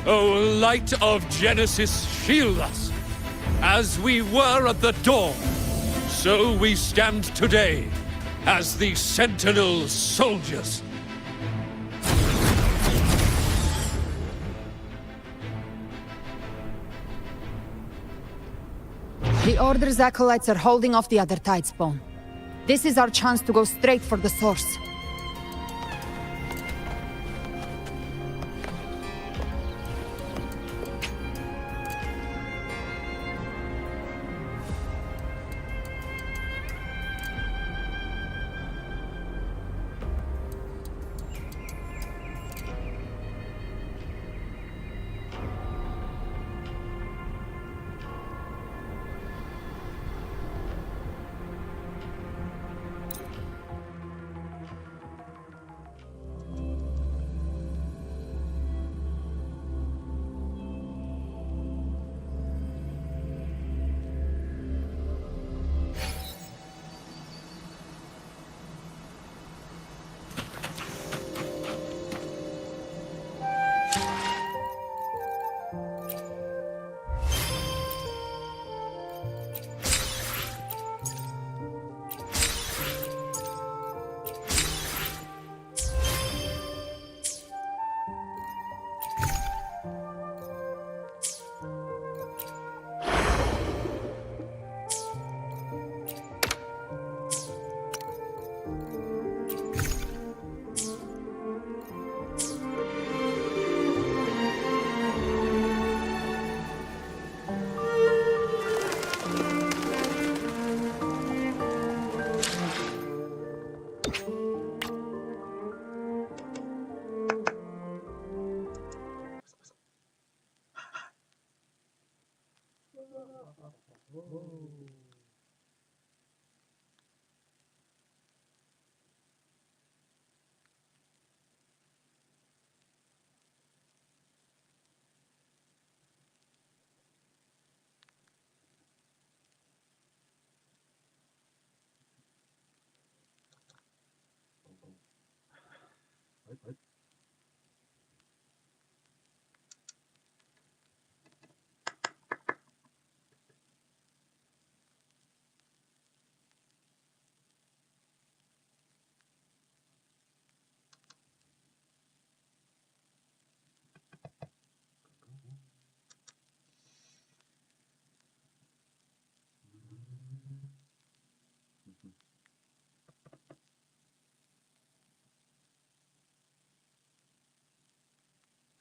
O light of Genesis, shield us! As we were at the dawn, so we stand today, as the Sentinel soldiers. The Order's acolytes are holding off the other tidespawn. This is our chance to go straight for the source.